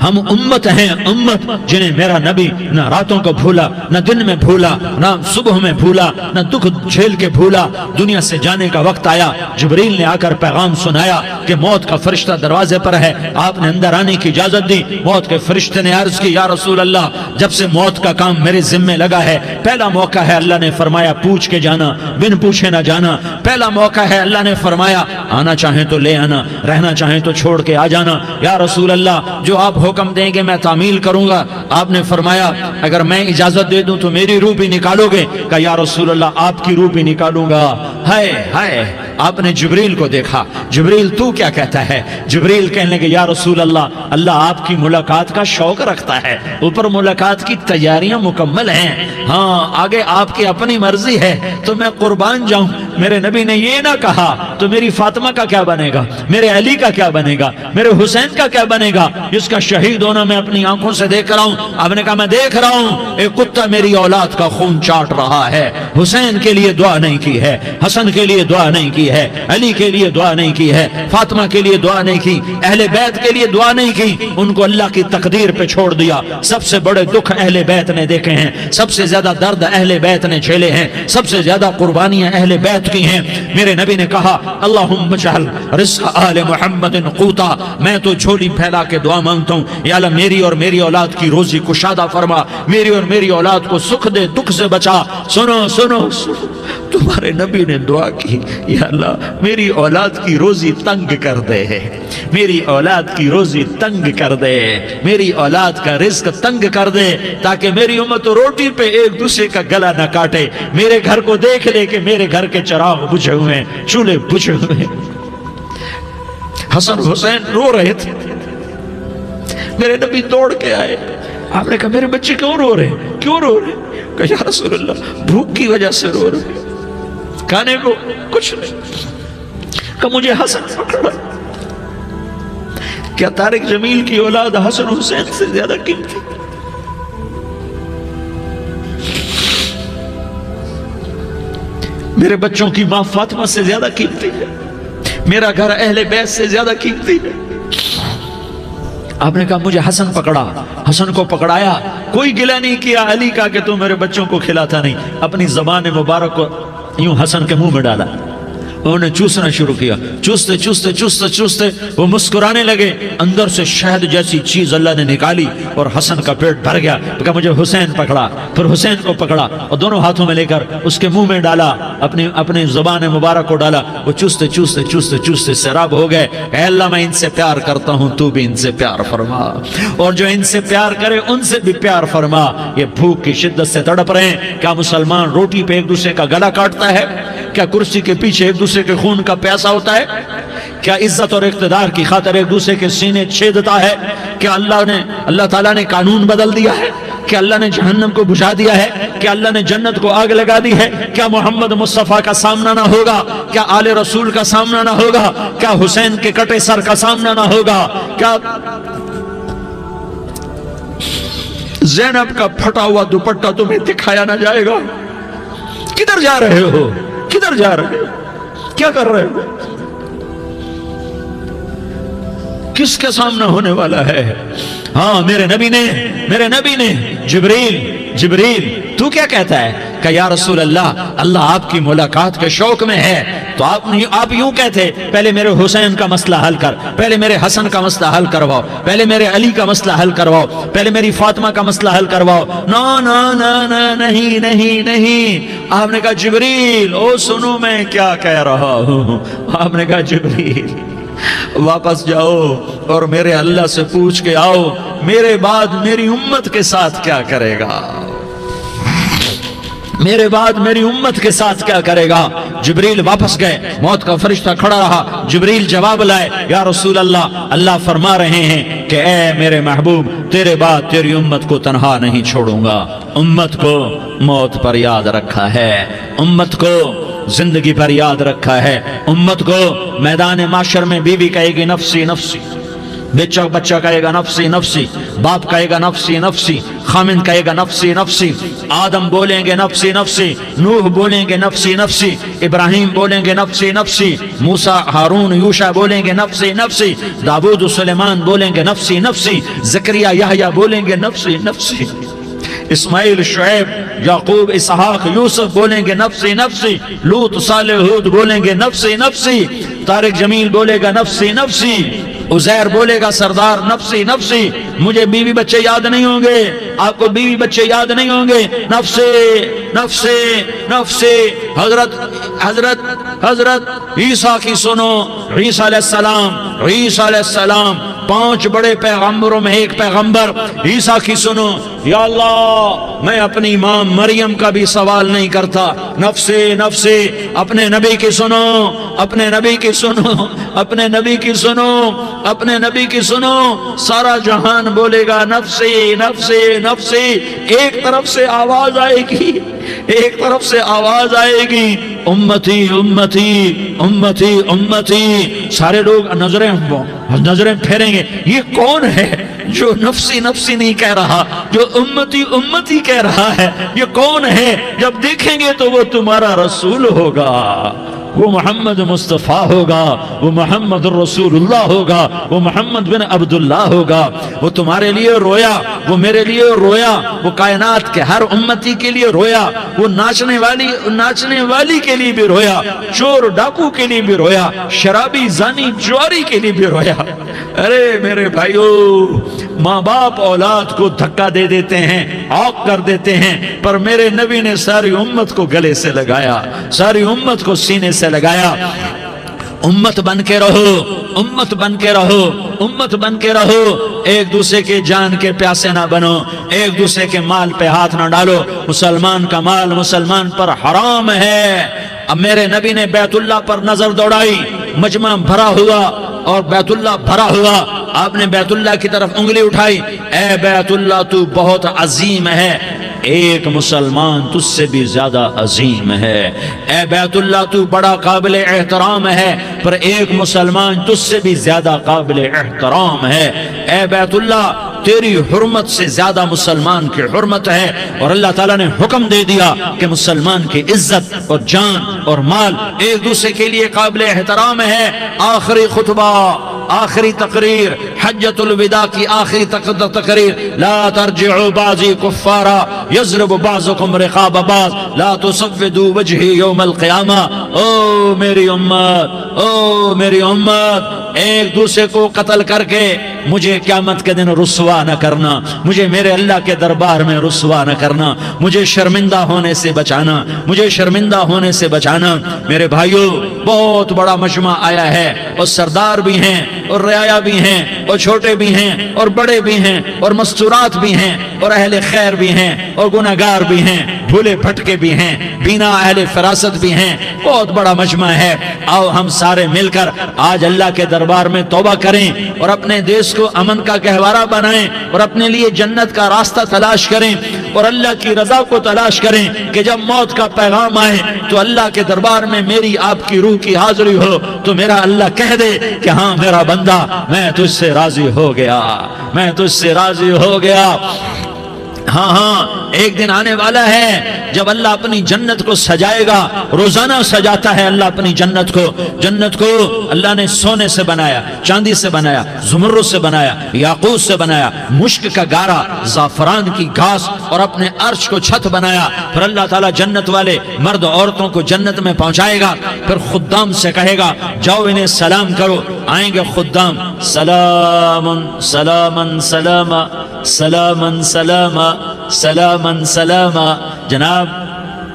[SPEAKER 1] ہم امت ہیں، امت جنہیں میرا نبی نہ راتوں کو بھولا، نہ دن میں بھولا، نہ صبح میں بھولا، نہ دکھ جھیل کے بھولا۔ دنیا سے جانے کا وقت آیا، جبریل نے آ کر پیغام سنایا کہ موت کا فرشتہ دروازے پر ہے، آپ نے اندر آنے کی اجازت دی۔ موت کے فرشتے نے عرض کی، یا رسول اللہ، جب سے موت کا کام میرے ذمے لگا ہے، پہلا موقع ہے، اللہ نے فرمایا پوچھ کے جانا، بن پوچھے نہ جانا۔ پہلا موقع ہے، اللہ نے فرمایا آنا چاہیں تو لے آنا، رہنا چاہیں تو چھوڑ کے آ جانا۔ یا رسول اللہ، جو آپ حکم دیں گے میں تعمیل کروں گا۔ آپ نے فرمایا اگر میں اجازت دے دوں تو میری روح بھی نکالو گے؟ کہا یا رسول اللہ، آپ کی روح بھی نکالوں گا۔ ہائے ہائے، آپ نے جبریل کو دیکھا، جبریل تو کیا کہتا ہے؟ جبریل کہنے لگے یا رسول اللہ، اللہ آپ کی ملاقات کا شوق رکھتا ہے، اوپر ملاقات کی تیاریاں مکمل ہیں، ہاں آگے آپ کی اپنی مرضی ہے تو میں قربان جاؤں۔ میرے نبی نے یہ نہ کہا تو میری فاطمہ کا کیا بنے گا، میرے علی کا کیا بنے گا، میرے حسین کا کیا بنے گا، جس کا شہید ہونا میں اپنی آنکھوں سے دیکھ رہا ہوں۔ آپ نے کہا میں دیکھ رہا ہوں، ایک کتا میری اولاد کا خون چاٹ رہا ہے۔ حسین کے لیے دعا نہیں کی ہے، حسن کے لیے دعا نہیں کی ہے، علی کے لیے دعا نہیں کی ہے، فاطمہ کے لیے دعا نہیں کی، اہل بیت کے لیے دعا نہیں کی، ان کو اللہ کی تقدیر پہ چھوڑ دیا۔ سب سے بڑے دکھ اہل بیت نے دیکھے ہیں، سب سے زیادہ درد اہل بیت نے جھیلے ہیں، سب سے زیادہ قربانیاں اہل بیت کی ہیں۔ میرے نبی نے کہا اللہم اجعل رزق آل محمد قوتا، میں تو جھولی پھیلا کے دعا مانگتا ہوں، یا اللہ میری اور میری اولاد کی روزی کشادہ فرما، میری اور میری اولاد کو سکھ دے، دکھ سے بچا۔ سنو سنو سنو، تمہارے نبی نے دعا کی، یا اللہ میری اولاد کی روزی تنگ کر دے، میری اولاد کی روزی تنگ کر دے، میری اولاد کا رزق تنگ کر دے، تاکہ میری امت روٹی پہ ایک دوسرے کا گلا نہ کاٹے، میرے گھر کو دیکھ لے کہ میرے گھر کے چراغ بجھے ہوئے ہیں، چولہے بجھے ہوئے ہیں۔ حسن حسین رو رہے تھے، میرے نبی دوڑ کے آئے، آپ نے کہا میرے بچے کیوں رو رہے ہیں، کیوں رو رہے ہیں؟ کہا یا رسول اللہ بھوک کی وجہ سے رو رہے ہیں، کھانے کو کچھ نہیں۔ کہ مجھے حسن پکڑا۔ کیا طارق جمیل کی اولاد حسن حسین سے زیادہ قیمتی؟ میرے بچوں کی ماں فاطمہ سے زیادہ قیمتی ہے، میرا گھر اہل بیت سے زیادہ قیمتی ہے۔ آپ نے کہا مجھے حسن پکڑا، حسن کو پکڑایا، کوئی گلہ نہیں کیا علی کا کہ تو میرے بچوں کو کھلاتا نہیں، اپنی زبان مبارک کو یوں حسن کے منہ میں ڈالا، انہوں نے چوسنا شروع کیا، چوستے چوستے چوستے چوستے وہ مسکرانے لگے، اندر سے شہد جیسی چیز اللہ نے نکالی اور حسن کا پیٹ بھر گیا۔ کہا مجھے حسین پکڑا، پھر حسین کو پکڑا اور دونوں ہاتھوں میں لے کر اس کے منہ میں ڈالا، اپنی زبان مبارک کو ڈالا، وہ چوستے چوستے چوستے چوستے سیراب ہو گئے۔ اے اللہ میں ان سے پیار کرتا ہوں، تو بھی ان سے پیار فرما، اور جو ان سے پیار کرے ان سے بھی پیار فرما۔ یہ بھوک کی شدت سے تڑپ رہے ہیں، کیا مسلمان روٹی پہ ایک دوسرے کا گلا کاٹتا ہے؟ کیا کرسی کے پیچھے ایک دوسرے کے خون کا پیاسا ہوتا ہے؟ کیا عزت اور اقتدار کی خاطر ایک دوسرے کے سینے چھیدتا ہے؟ کیا اللہ تعالیٰ نے قانون بدل دیا ہے؟ کیا اللہ نے جہنم کو بجھا دیا ہے؟ کیا اللہ نے جنت کو آگ لگا دی ہے؟ کیا محمد مصطفیٰ کا سامنا نہ ہوگا؟ کیا آل رسول کا سامنا نہ ہوگا؟ کیا حسین کے کٹے سر کا سامنا نہ ہوگا؟ کیا زینب کا پھٹا ہوا دوپٹہ تمہیں دکھایا نہ جائے گا؟ کدھر جا رہے ہو؟ کدھر جا رہے ہو؟ کیا کر رہے ہو؟ کس کا سامنا ہونے والا ہے؟ ہاں میرے نبی نے جبریل تو کیا کہتا ہے؟ کہ یا رسول اللہ آپ کی ملاقات کے شوق میں ہے، تو آپ یوں کہتے پہلے میرے حسین کا مسئلہ حل کر، پہلے میرے حسن کا مسئلہ حل کرواؤ، پہلے میرے علی کا مسئلہ حل کرواؤ، پہلے میری فاطمہ کا مسئلہ حل کرواؤ۔ نہیں۔ آپ نے کہا جبریل او سنو میں کیا کہہ رہا ہوں۔ آپ نے کہا جبریل واپس جاؤ اور میرے اللہ سے پوچھ کے آؤ میرے بعد میری امت کے ساتھ کیا کرے گا، میرے بعد میری امت کے ساتھ کیا کرے گا۔ جبریل واپس گئے، موت کا فرشتہ کھڑا رہا، جبریل جواب لائے یا رسول اللہ فرما رہے ہیں کہ اے میرے محبوب تیرے بعد تیری امت کو تنہا نہیں چھوڑوں گا، امت کو موت پر یاد رکھا ہے، امت کو زندگی پر یاد رکھا ہے، امت کو میدان معاشر میں بیوی کہے گی نفسی نفسی، بچہ کہے گا نفسی نفسی، باپ کہے گا نفسی نفسی، خامن کہے گا نفسی نفسی، آدم بولیں گے نفسی نفسی، نوح بولیں گے نفسی نفسی، ابراہیم بولیں گے نفسی نفسی، موسیٰ ہارون یوشع بولیں گے نفسی نفسی، داؤد و سلیمان بولیں گے نفسی نفسی، زکریا یحییٰ بولیں گے نفسی نفسی، اسماعیل شعیب یعقوب اسحاق یوسف بولیں گے نفسی نفسی، لوط صالح ہود بولیں گے نفسی نفسی، طارق جمیل بولے گا نفسی نفسی، عزیر بولے گا سردار نفسی نفسی، مجھے بیوی بچے یاد نہیں ہوں گے، آپ کو بیوی بچے یاد نہیں ہوں گے، نفسی نفسی نفسی۔ حضرت عیسیٰ کی سنو، عیسیٰ علیہ السلام 5 بڑے پیغمبروں میں ایک پیغمبر عیسیٰ کی سنو، یا اللہ میں اپنی ماں مریم کا بھی سوال نہیں کرتا، نفسی نفسی۔ اپنے نبی کی سنو، اپنے نبی کی سنو، اپنے نبی کی سنو، اپنے نبی کی سنو، سارا جہان بولے گا نفسی نفسی نفسی۔ ایک طرف سے آواز آئے گی، ایک طرف سے آواز آئے گی، امتی امتی امتی امتی۔ سارے لوگ نظریں پھیریں گے، یہ کون ہے جو نفسی نفسی نہیں کہہ رہا، جو امتی امتی کہہ رہا ہے، یہ کون ہے؟ جب دیکھیں گے تو وہ تمہارا رسول ہوگا، وہ محمد مصطفیٰ ہوگا، وہ محمد رسول اللہ ہوگا، وہ محمد بن عبداللہ ہوگا۔ وہ تمہارے لیے رویا، وہ میرے لیے رویا، وہ کائنات کے ہر امتی کے لیے رویا، وہ ناچنے والی کے لیے بھی رویا، چور ڈاکو کے لیے بھی رویا، شرابی زانی جواری کے لیے بھی رویا۔ ارے میرے بھائیو، ماں باپ اولاد کو دھکا دے دیتے ہیں، عوق کر دیتے ہیں، پر میرے نبی نے ساری امت کو گلے سے لگایا، ساری امت کو سینے سے لگایا۔ امت بن کے رہو، امت بن کے رہو، امت بن کے رہو، ایک دوسرے کے جان کے پیاسے نہ بنو، ایک دوسرے کے مال پہ ہاتھ نہ ڈالو۔ مسلمان کا مال مسلمان پر حرام ہے۔ اب میرے نبی نے بیت اللہ پر نظر دوڑائی، مجمع بھرا ہوا اور بیت اللہ بھرا ہوا، آپ نے بیت اللہ کی طرف انگلی اٹھائی، اے بیت اللہ تو بہت عظیم ہے، ایک مسلمان تجھ سے بھی زیادہ عظیم ہے، اے بیت اللہ تو بڑا قابل احترام ہے، پر ایک مسلمان تجھ سے بھی زیادہ قابل احترام ہے، اے بیت اللہ تیری حرمت سے زیادہ مسلمان کی حرمت ہے۔ اور اللہ تعالیٰ نے حکم دے دیا کہ مسلمان کی عزت اور جان اور مال ایک دوسرے کے لیے قابل احترام ہے۔ آخری خطبہ، آخری تقریر، حجۃ الوداع کی آخری تقریر، لا ترجعوا بعضی کفارا یضرب بعضکم رقاب بعض لا تسودوا وجہی یوم القیامہ۔ او میری امت، او میری امت، ایک دوسرے کو قتل کر کے مجھے قیامت کے دن رسوا نہ کرنا، مجھے میرے اللہ کے دربار میں رسوا نہ کرنا، مجھے شرمندہ ہونے سے بچانا، مجھے شرمندہ ہونے سے بچانا۔ میرے بھائیو، بہت بڑا مجمع آیا ہے، اور سردار بھی ہیں اور رعایا بھی ہیں اور چھوٹے بھی ہیں اور بڑے بھی ہیں اور مستورات بھی ہیں اور اہل خیر بھی ہیں اور گناہگار بھی ہیں، بھولے بھٹکے بھی ہیں، بینا اہل فراست بھی ہیں، بہت بڑا مجمع ہے۔ آؤ ہم سارے مل کر آج اللہ کے دربار میں توبہ کریں اور اپنے دیش کو امن کا گہوارہ بنائیں اور اپنے لیے جنت کا راستہ تلاش کریں اور اللہ کی رضا کو تلاش کریں کہ جب موت کا پیغام آئے تو اللہ کے دربار میں میری آپ کی روح کی حاضری ہو تو میرا اللہ کہہ دے کہ ہاں میرا بندہ، میں تجھ سے راضی ہو گیا، میں تجھ سے راضی ہو گیا۔ ہاں ہاں، ایک دن آنے والا ہے جب اللہ اپنی جنت کو سجائے گا، روزانہ سجاتا ہے اللہ اپنی جنت کو۔ جنت کو اللہ نے سونے سے بنایا، چاندی سے بنایا، زمرد سے بنایا، یاقوت سے بنایا، مشک کا گارا، زعفران کی گھاس اور اپنے عرش کو چھت بنایا۔ پھر اللہ تعالیٰ جنت والے مرد عورتوں کو جنت میں پہنچائے گا، پھر خدام سے کہے گا جاؤ انہیں سلام کرو۔ آئیں گے خدام، سلامن سلامن سلاما سلامن سلاما سلامن سلاما۔ جناب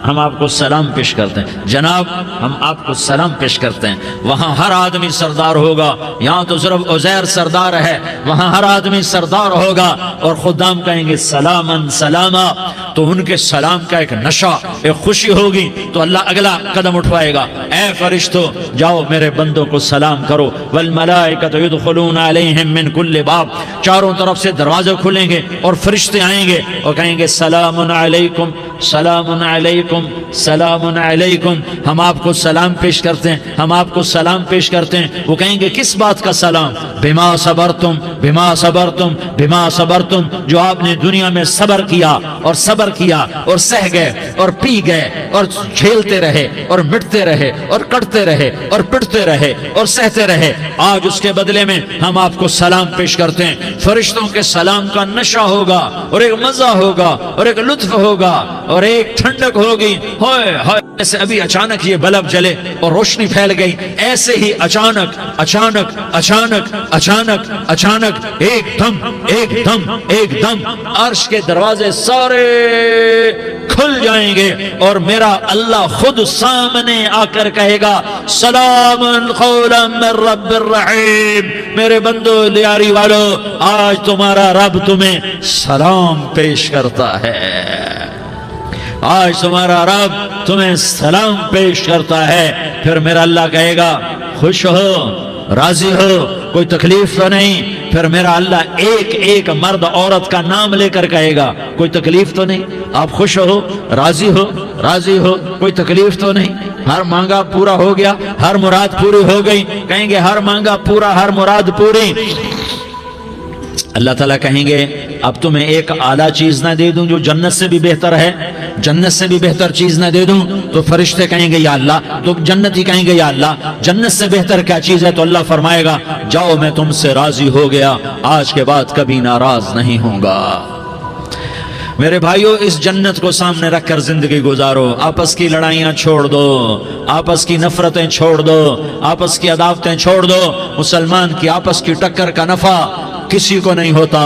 [SPEAKER 1] ہم آپ کو سلام پیش کرتے ہیں، جناب ہم آپ کو سلام پیش کرتے ہیں۔ وہاں ہر آدمی سردار ہوگا، یہاں تو صرف عزیر سردار ہے، وہاں ہر آدمی سردار ہوگا اور خدام کہیں گے سلامن سلاما۔ تو ان کے سلام کا ایک نشہ، ایک خوشی ہوگی، تو اللہ اگلا قدم اٹھوائے گا، اے فرشتوں جاؤ میرے بندوں کو سلام کرو۔ والملائکۃ یدخلون علیہم من کل باب، چاروں طرف سے دروازے کھلیں گے اور فرشتے آئیں گے اور کہیں گے سلام علیکم، سلام علیکم، علیکم سلام علیکم، ہم آپ کو سلام پیش کرتے ہیں، ہم آپ کو سلام پیش کرتے ہیں۔ وہ کہیں گے کس بات کا سلام؟ بما صبرتم بما صبرتم بما صبرتم، جو آپ نے دنیا میں صبر کیا اور صبر کیا اور سہ گئے اور پی گئے اور جھیلتے رہے اور مٹتے رہے اور کٹتے رہے اور پٹتے رہے اور سہتے رہے، آج اس کے بدلے میں ہم آپ کو سلام پیش کرتے ہیں۔ فرشتوں کے سلام کا نشہ ہوگا اور ایک مزہ ہوگا اور ایک لطف ہوگا اور ایک ٹھنڈک ہوگی۔ ہوئے ہوئے، جیسے ابھی اچانک یہ بلب جلے اور روشنی پھیل گئی، ایسے ہی اچانک اچانک اچانک اچانک اچانک ایک دم ایک دم ایک دم عرش کے دروازے سارے کھل جائیں گے اور میرا اللہ خود سامنے آ کر کہے گا سلام قولا من رب الرحیم، میرے بندو لیاری والو، آج تمہارا رب تمہیں سلام پیش کرتا ہے، آج تمہارا رب تمہیں سلام پیش کرتا ہے۔ پھر میرا اللہ کہے گا خوش ہو، راضی ہو، کوئی تکلیف تو نہیں؟ پھر میرا اللہ ایک ایک مرد عورت کا نام لے کر کہے گا کوئی تکلیف تو نہیں؟ آپ خوش ہو، راضی ہو، راضی ہو، کوئی تکلیف تو نہیں؟ ہر مانگا پورا ہو گیا، ہر مراد پوری ہو گئی؟ کہیں گے ہر مانگا پورا، ہر مراد پوری۔ اللہ تعالیٰ کہیں گے اب تمہیں ایک اعلیٰ چیز نہ دے دوں جو جنت سے بھی بہتر ہے؟ جنت سے بھی بہتر چیز نہ دے دوں؟ تو فرشتے کہیں گے یا اللہ، تو جنتی کہیں گے یا اللہ جنت سے بہتر کیا چیز ہے؟ تو اللہ فرمائے گا جاؤ میں تم سے راضی ہو گیا، آج کے بعد کبھی ناراض نہیں ہوں گا۔ میرے بھائیوں، اس جنت کو سامنے رکھ کر زندگی گزارو، آپس کی لڑائیاں چھوڑ دو، آپس کی نفرتیں چھوڑ دو، آپس کی عداوتیں چھوڑ دو۔ مسلمان کی آپس کی ٹکر کا نفع کسی کو نہیں ہوتا،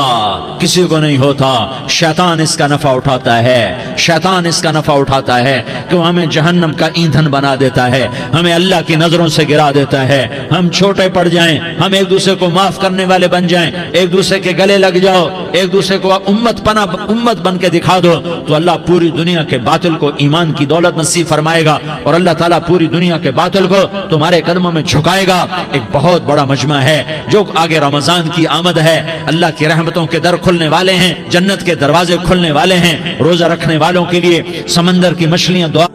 [SPEAKER 1] کسی کو نہیں ہوتا، شیطان اس کا نفع اٹھاتا ہے، شیطان اس کا نفع اٹھاتا ہے کہ وہ ہمیں جہنم کا ایندھن بنا دیتا ہے، ہمیں اللہ کی نظروں سے گرا دیتا ہے، ہم چھوٹے پڑ جائیں، ہم ایک دوسرے کو معاف کرنے والے بن جائیں، ایک دوسرے کے گلے لگ جاؤ، ایک دوسرے کو امت بن کے دکھا دو، تو اللہ پوری دنیا کے باطل کو ایمان کی دولت نصیب فرمائے گا اور اللہ تعالیٰ پوری دنیا کے باطل کو تمہارے قدموں میں جھکائے گا۔ ایک بہت بڑا مجمع ہے جو آگے رمضان کی آمد ہے، اللہ کی رحمتوں کے در کھلنے والے ہیں، جنت کے دروازے کھلنے والے ہیں، روزہ رکھنے والوں کے لیے سمندر کی مچھلیاں دعا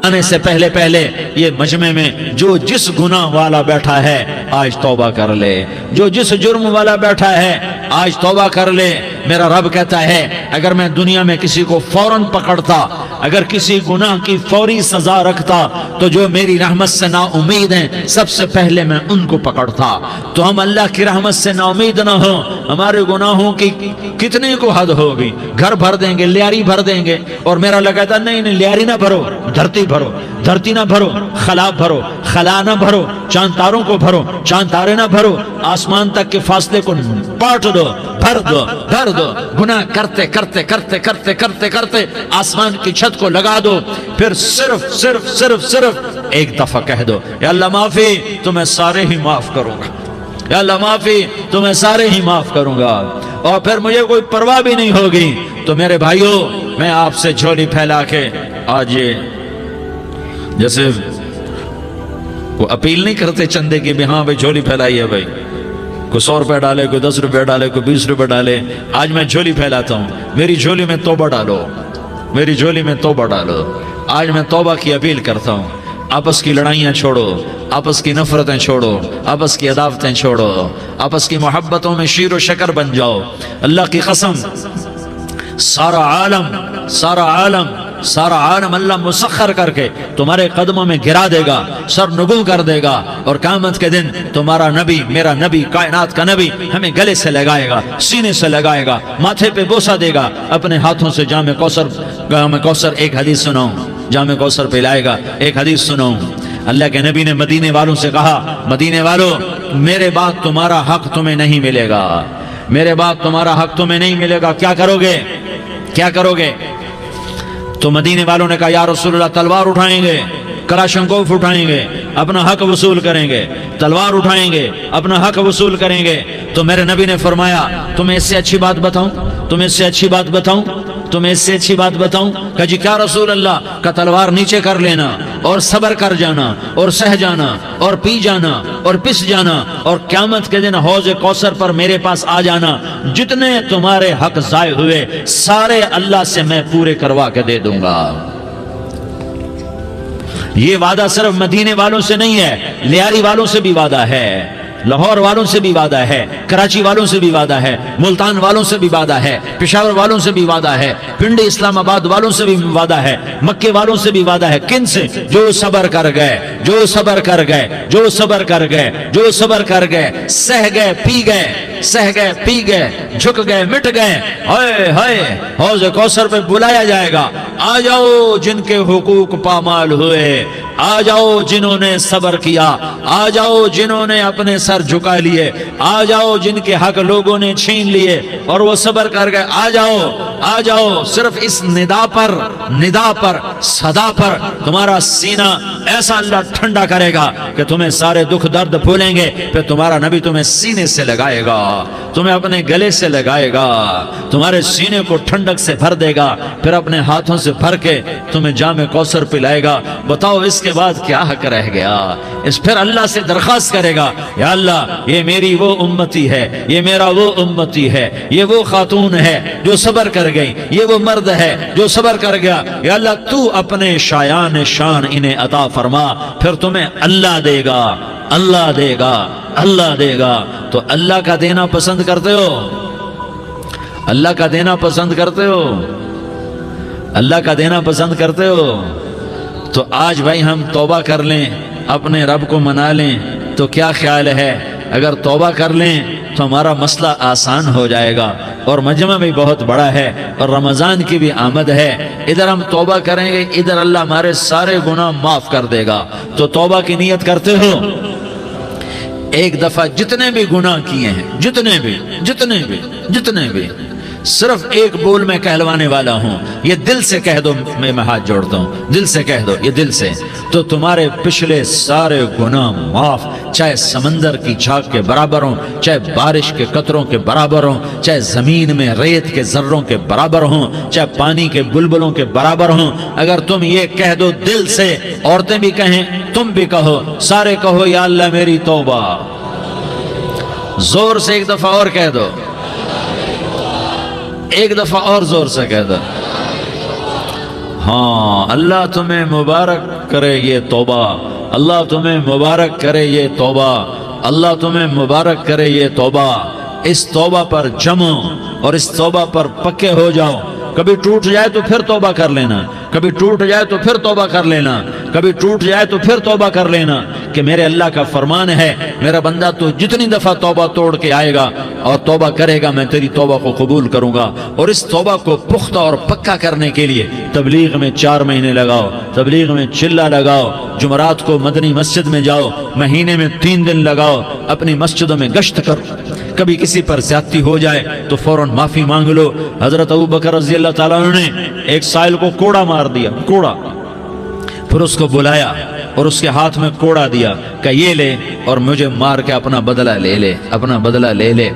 [SPEAKER 1] آنے سے پہلے پہلے یہ مجمع میں جو جس گناہ والا بیٹھا ہے آج توبہ کر لے، جو جس جرم والا بیٹھا ہے آج توبہ کر لے۔ میرا رب کہتا ہے اگر میں دنیا میں کسی کو فوراً پکڑتا، اگر کسی گناہ کی فوری سزا رکھتا تو جو میری رحمت سے نا امید ہیں سب سے پہلے میں ان کو پکڑتا۔ تو ہم اللہ کی رحمت سے نا امید نہ ہوں، ہمارے گناہوں کی کتنے کو حد ہوگی، گھر بھر دیں گے، لیاری بھر دیں گے، اور میرا اللہ کہتا نہیں نہیں لیاری نہ بھرو، دھرتی بھرو، دھرتی نہ بھرو، خلا بھرو، خلا نہ بھرو، چاند تاروں کو بھرو، چاند تارے نہ بھرو، آسمان تک کے فاصلے کو پاٹ دو، بھر دو، بھر دو، گناہ کرتے کرتے کرتے کرتے کرتے کرتے آسمان کی چھت کو لگا دو، پھر صرف صرف صرف صرف ایک دفعہ کہہ دو یا اللہ معافی، تو میں سارے ہی معاف کروں گا، یا اللہ معافی، تو میں سارے ہی معاف کروں گا، اور پھر مجھے کوئی پرواہ بھی نہیں ہوگی۔ تو میرے بھائیوں، میں آپ سے جھولی پھیلا کے آج یہ جیسے وہ اپیل نہیں کرتے چندے کی بھی ہاں بھائی جھولی پھیلائی ہے، بھائی کوئی 100 روپے ڈالے، کوئی 10 روپے ڈالے، کوئی 20 روپے ڈالے، آج میں جھولی پھیلاتا ہوں، میری جھولی میں توبہ ڈالو، میری جھولی میں توبہ ڈالو۔ آج میں توبہ کی اپیل کرتا ہوں، آپس کی لڑائیاں چھوڑو، آپس کی نفرتیں چھوڑو، آپس کی عداوتیں چھوڑو، آپس کی محبتوں میں شیر و شکر بن جاؤ۔ اللہ کی قسم، سارا عالم اللہ مسخر کر کے تمہارے قدموں میں گرا دے گا، سر نگوں کر دے گا، اور قیامت کے دن تمہارا نبی، میرا نبی، کائنات کا نبی ہمیں گلے سے لگائے گا، سینے سے لگائے گا، ماتھے پہ بوسہ دے گا، اپنے ہاتھوں سے جام کوثر ایک حدیث سناؤں، جام کوثر پلائے گا، ایک حدیث سناؤں۔ اللہ کے نبی نے مدینے والوں سے کہا، مدینے والوں میرے بعد تمہارا حق تمہیں نہیں ملے گا، میرے بعد تمہارا حق تمہیں نہیں ملے گا، کیا کرو گے، کیا کرو گے؟ تو مدینے والوں نے کہا یا رسول اللہ تلوار اٹھائیں گے، کراشنکوف اٹھائیں گے، اپنا حق وصول کریں گے، تلوار اٹھائیں گے، اپنا حق وصول کریں گے۔ تو میرے نبی نے فرمایا تمہیں اس سے اچھی بات بتاؤں، تمہیں اس سے اچھی بات بتاؤں، تمہیں اس سے اچھی بات بتاؤں؟ کہ جی کیا رسول اللہ؟ کا تلوار نیچے کر لینا اور صبر کر جانا اور سہ جانا اور پی جانا اور پس جانا، اور قیامت کے دن حوض کوثر پر میرے پاس آ جانا، جتنے تمہارے حق ضائع ہوئے سارے اللہ سے میں پورے کروا کے دے دوں گا۔ یہ وعدہ صرف مدینے والوں سے نہیں ہے، لیاری والوں سے بھی وعدہ ہے، لاہور والوں سے بھی وعدہ ہے، کراچی والوں سے بھی وعدہ ہے، ملتان والوں سے بھی وعدہ ہے، پشاور والوں سے بھی وعدہ ہے، پنڈی اسلام آباد والوں سے بھی وعدہ ہے، مکے والوں سے بھی وعدہ ہے۔ کن سے؟ جو صبر کر گئے، جو صبر کر گئے، جو صبر کر گئے، جو صبر کر گئے، سہ گئے پی گئے، سہ گئے پی گئے، جھک گئے مٹ گئے۔ ہائے ہائے، حوض کوثر پہ بلایا جائے گا، آ جاؤ جن کے حقوق پامال ہوئے، آ جاؤ جنہوں نے صبر کیا، آ جاؤ جنہوں نے اپنے سر جھکا لیے، آ جاؤ جن کے حق لوگوں نے چھین لیے اور وہ صبر کر گئے، آ جاؤ آ جاؤ۔ صرف اس ندا پر صدا پر تمہارا سینہ ایسا اللہ ٹھنڈا کرے گا کہ تمہیں سارے دکھ درد بھولیں گے، پھر تمہارا نبی تمہیں سینے سے لگائے گا، تمہیں اپنے گلے سے لگائے گا، تمہارے سینے کو ٹھنڈک سے بھر دے گا، پھر اپنے ہاتھوں سے بھر کے تمہیں جام کوثر پلائے گا۔ بتاؤ اس کے بعد کیا حق رہ گیا؟ پھر اللہ سے درخواست کرے گا، یا اللہ یہ میری وہ امتی ہے، یہ میرا وہ امتی ہے، یہ وہ خاتون ہے جو صبر کر گئی، یہ وہ مرد ہے جو صبر کر گیا، یا اللہ تو اپنے شایان شان انہیں عطا فرما، پھر تمہیں اللہ دے گا، اللہ دے گا، اللہ دے گا۔ تو اللہ کا دینا پسند کرتے ہو؟ اللہ کا دینا پسند کرتے ہو؟ اللہ کا دینا پسند کرتے ہو؟ تو آج بھائی ہم توبہ کر لیں، اپنے رب کو منا لیں، تو کیا خیال ہے؟ اگر توبہ کر لیں تو ہمارا مسئلہ آسان ہو جائے گا، اور مجمع بھی بہت بڑا ہے اور رمضان کی بھی آمد ہے، ادھر ہم توبہ کریں گے، ادھر اللہ ہمارے سارے گناہ معاف کر دے گا۔ تو توبہ کی نیت کرتے ہو؟ ایک دفعہ جتنے بھی گناہ کیے ہیں، جتنے بھی صرف ایک بول میں کہلوانے والا ہوں، یہ دل سے کہہ دو، میں ہاتھ جوڑتا ہوں، دل سے کہہ دو، یہ دل سے، تو تمہارے پچھلے سارے گناہ معاف، چاہے سمندر کی جھاگ کے برابر ہوں، چاہے بارش کے قطروں کے برابر ہوں، چاہے زمین میں ریت کے ذروں کے برابر ہوں، چاہے پانی کے بلبلوں کے برابر ہوں۔ اگر تم یہ کہہ دو دل سے، عورتیں بھی کہیں، تم بھی کہو، سارے کہو، یا اللہ میری توبہ۔ زور سے ایک دفعہ اور کہہ دو، ایک دفعہ اور زور سے کہہ دو۔ ہاں، اللہ تمہیں مبارک کرے یہ توبہ، اللہ تمہیں مبارک کرے یہ توبہ، اللہ تمہیں مبارک کرے یہ توبہ۔ اس توبہ پر جمو اور اس توبہ پر پکے ہو جاؤ۔ کبھی ٹوٹ جائے تو پھر توبہ کر لینا، کبھی ٹوٹ جائے تو پھر توبہ کر لینا، کبھی ٹوٹ جائے تو پھر توبہ کر لینا، کہ میرے اللہ کا فرمان ہے، میرا بندہ تو جتنی دفعہ توبہ توڑ کے آئے گا اور توبہ کرے گا، میں تیری توبہ کو قبول کروں گا۔ اور اس توبہ کو پختہ اور پکا کرنے کے لیے تبلیغ میں 4 مہینے لگاؤ، تبلیغ میں چلہ لگاؤ، جمعرات کو مدنی مسجد میں جاؤ، مہینے میں 3 دن لگاؤ، اپنی مسجدوں میں گشت کرو۔ کبھی کسی پر زیادتی ہو جائے تو فوراً معافی مانگ لو۔ حضرت ابوبکر رضی اللہ تعالیٰ عنہ نے ایک سائل کو کوڑا مار دیا، کوڑا، پھر اس کو بلایا اور اس کے ہاتھ میں کوڑا دیا کہ یہ لے اور مجھے مار کے اپنا بدلہ لے لے، اپنا بدلہ لے لے۔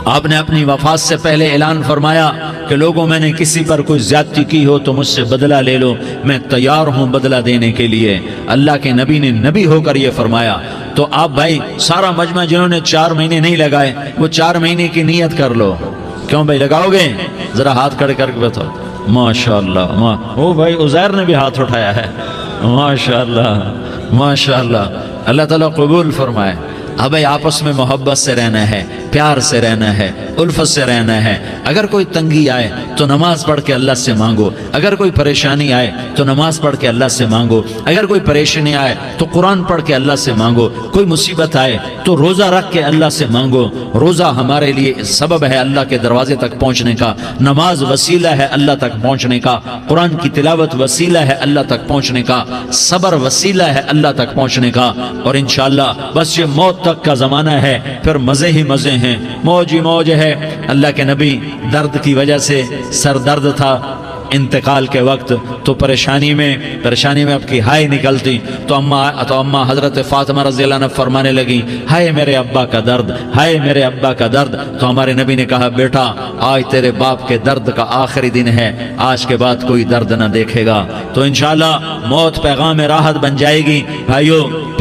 [SPEAKER 1] آپ نے اپنی وفات سے پہلے اعلان فرمایا کہ لوگوں، میں نے کسی پر کوئی زیادتی کی ہو تو مجھ سے بدلہ لے لو، میں تیار ہوں بدلہ دینے کے لیے۔ اللہ کے نبی نے نبی ہو کر یہ فرمایا۔ تو آپ بھائی سارا مجمع جنہوں نے 4 مہینے نہیں لگائے، وہ 4 مہینے کی نیت کر لو۔ کیوں بھائی لگاؤ گے؟ ذرا ہاتھ کھڑے کر کے بتاؤ۔ ماشاءاللہ، وہ بھائی عزیر نے بھی ہاتھ اٹھایا ہے، ماشاءاللہ ماشاءاللہ، اللہ تعالیٰ قبول فرمائے۔ اب بھائی آپس میں محبت سے رہنا ہے، پیار سے رہنا ہے، الفت سے رہنا ہے۔ اگر کوئی تنگی آئے تو نماز پڑھ کے اللہ سے مانگو، اگر کوئی پریشانی آئے تو نماز پڑھ کے اللہ سے مانگو، اگر کوئی پریشانی آئے تو قرآن پڑھ کے اللہ سے مانگو، کوئی مصیبت آئے تو روزہ رکھ کے اللہ سے مانگو۔ روزہ ہمارے لیے سبب ہے اللہ کے دروازے تک پہنچنے کا، نماز وسیلہ ہے اللہ تک پہنچنے کا، قرآن کی تلاوت وسیلہ ہے اللہ تک پہنچنے کا، صبر وسیلہ ہے اللہ تک پہنچنے کا۔ اور انشاءاللہ بس یہ موت تک کا زمانہ ہے، پھر مزے ہی مزے ہیں، موج ہی موج ہے۔ اللہ کے نبی درد کی وجہ سے سر درد تھا انتقال کے وقت، تو پریشانی میں اب کی ہائے نکلتی، تو اماں حضرت فاطمہ رضی اللہ عنہ فرمانے لگی، ہائے میرے ابا کا درد، ہائے میرے ابا کا درد۔ تو ہمارے نبی نے کہا، بیٹا آج تیرے باپ کے درد کا آخری دن ہے، آج کے بعد کوئی درد نہ دیکھے گا۔ تو انشاءاللہ موت پیغام راحت بن جائے گی۔ بھائیو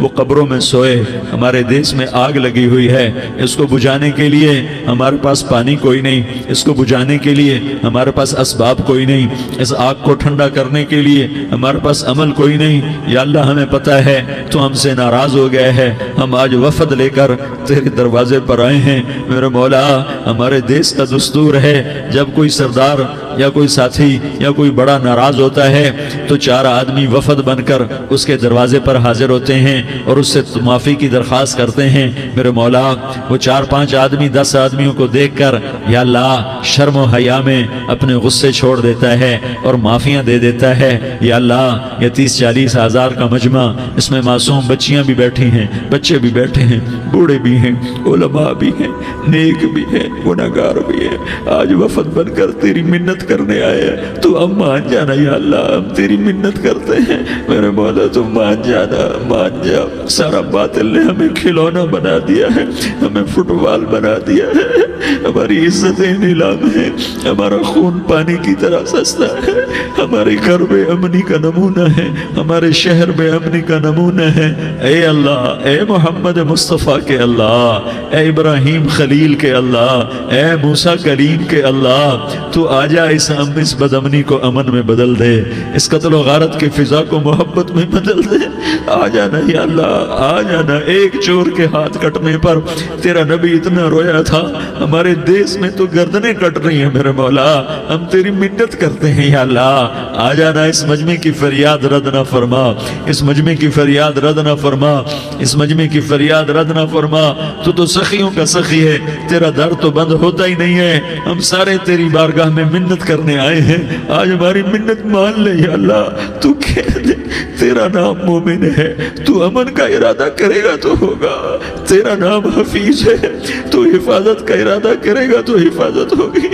[SPEAKER 1] وہ قبروں میں سوئے، ہمارے دیس میں آگ لگی ہوئی ہے، اس کو بجھانے کے لیے ہمارے پاس پانی کوئی نہیں، اس کو بجھانے کے لیے ہمارے پاس اسباب کوئی نہیں، اس آگ کو ٹھنڈا کرنے کے لیے ہمارے پاس عمل کوئی نہیں۔ یا اللہ ہمیں پتہ ہے تو ہم سے ناراض ہو گئے ہے، ہم آج وفد لے کر تیرے دروازے پر آئے ہیں۔ میرے مولا ہمارے دیس کا دستور ہے جب کوئی سردار یا کوئی ساتھی یا کوئی بڑا ناراض ہوتا ہے تو 4 آدمی وفد بن کر اس کے دروازے پر حاضر ہوتے ہیں اور اس سے معافی کی درخواست کرتے ہیں۔ میرے مولا وہ 4-5 آدمی 10 آدمیوں کو دیکھ کر یا اللہ شرم و حیا میں اپنے غصے چھوڑ دیتا ہے اور معافیاں دے دیتا ہے۔ یا اللہ یہ 30-40 ہزار کا مجمع، اس میں معصوم بچیاں بھی بیٹھی ہیں، بچے بھی بیٹھے ہیں، بوڑھے بھی ہیں، علماء بھی ہیں، نیک بھی ہیں، گناہگار بھی ہیں، آج وفد بن کر تیری منت کرنے آئے ہیں، تو ہم مان جانا یا اللہ، ہم تیری منت کرتے ہیں۔ میرے مولا تو مان جانا، مان جا۔ سارا باطل نے ہمیں کھلونا بنا دیا ہے، ہمیں فٹ بال بنا دیا ہے، ہماری عزتیں نیلام ہے، ہمارا خون پانی کی طرح سستا ہے، ہمارے گھر بے امنی کا نمونہ ہے، ہمارے شہر بے امنی کا نمونہ ہے۔ اے اللہ، اے محمد مصطفیٰ کے اللہ، اے ابراہیم خلیل کے اللہ، اے موسیٰ کلیم کے اللہ، تو آجا اس بد امنی کو امن میں بدل دے، اس قتل و غارت کی فضا کو محبت میں بدل دے۔ آ جانا یا اللہ، آ جانا۔ ایک چور کے ہاتھ کٹنے پر تیرا نبی اتنا رویا تھا، ہمارے دیس میں تو گردنیں کٹ رہی ہیں۔ میرے مولا ہم تیری منت کرتے ہیں یا اللہ، آ جانا، اس مجمع کی فریاد رد نہ فرما، اس مجمع کی فریاد رد نہ فرما، اس مجمع کی فریاد رد نہ فرما۔ تو سخیوں کا سخی ہے، تیرا در تو بند ہوتا ہی نہیں ہے، ہم سارے تیری بارگاہ میں منت کرنے آئے ہیں، آج ہماری منت مان لے یا اللہ۔ تو کہہ دے تیرا نام مومن ہے، تو امن کا ارادہ کرے گا تو ہوگا، تیرا نام حفیظ ہے، تو حفاظت کا ارادہ کرے گا تو حفاظت ہوگی،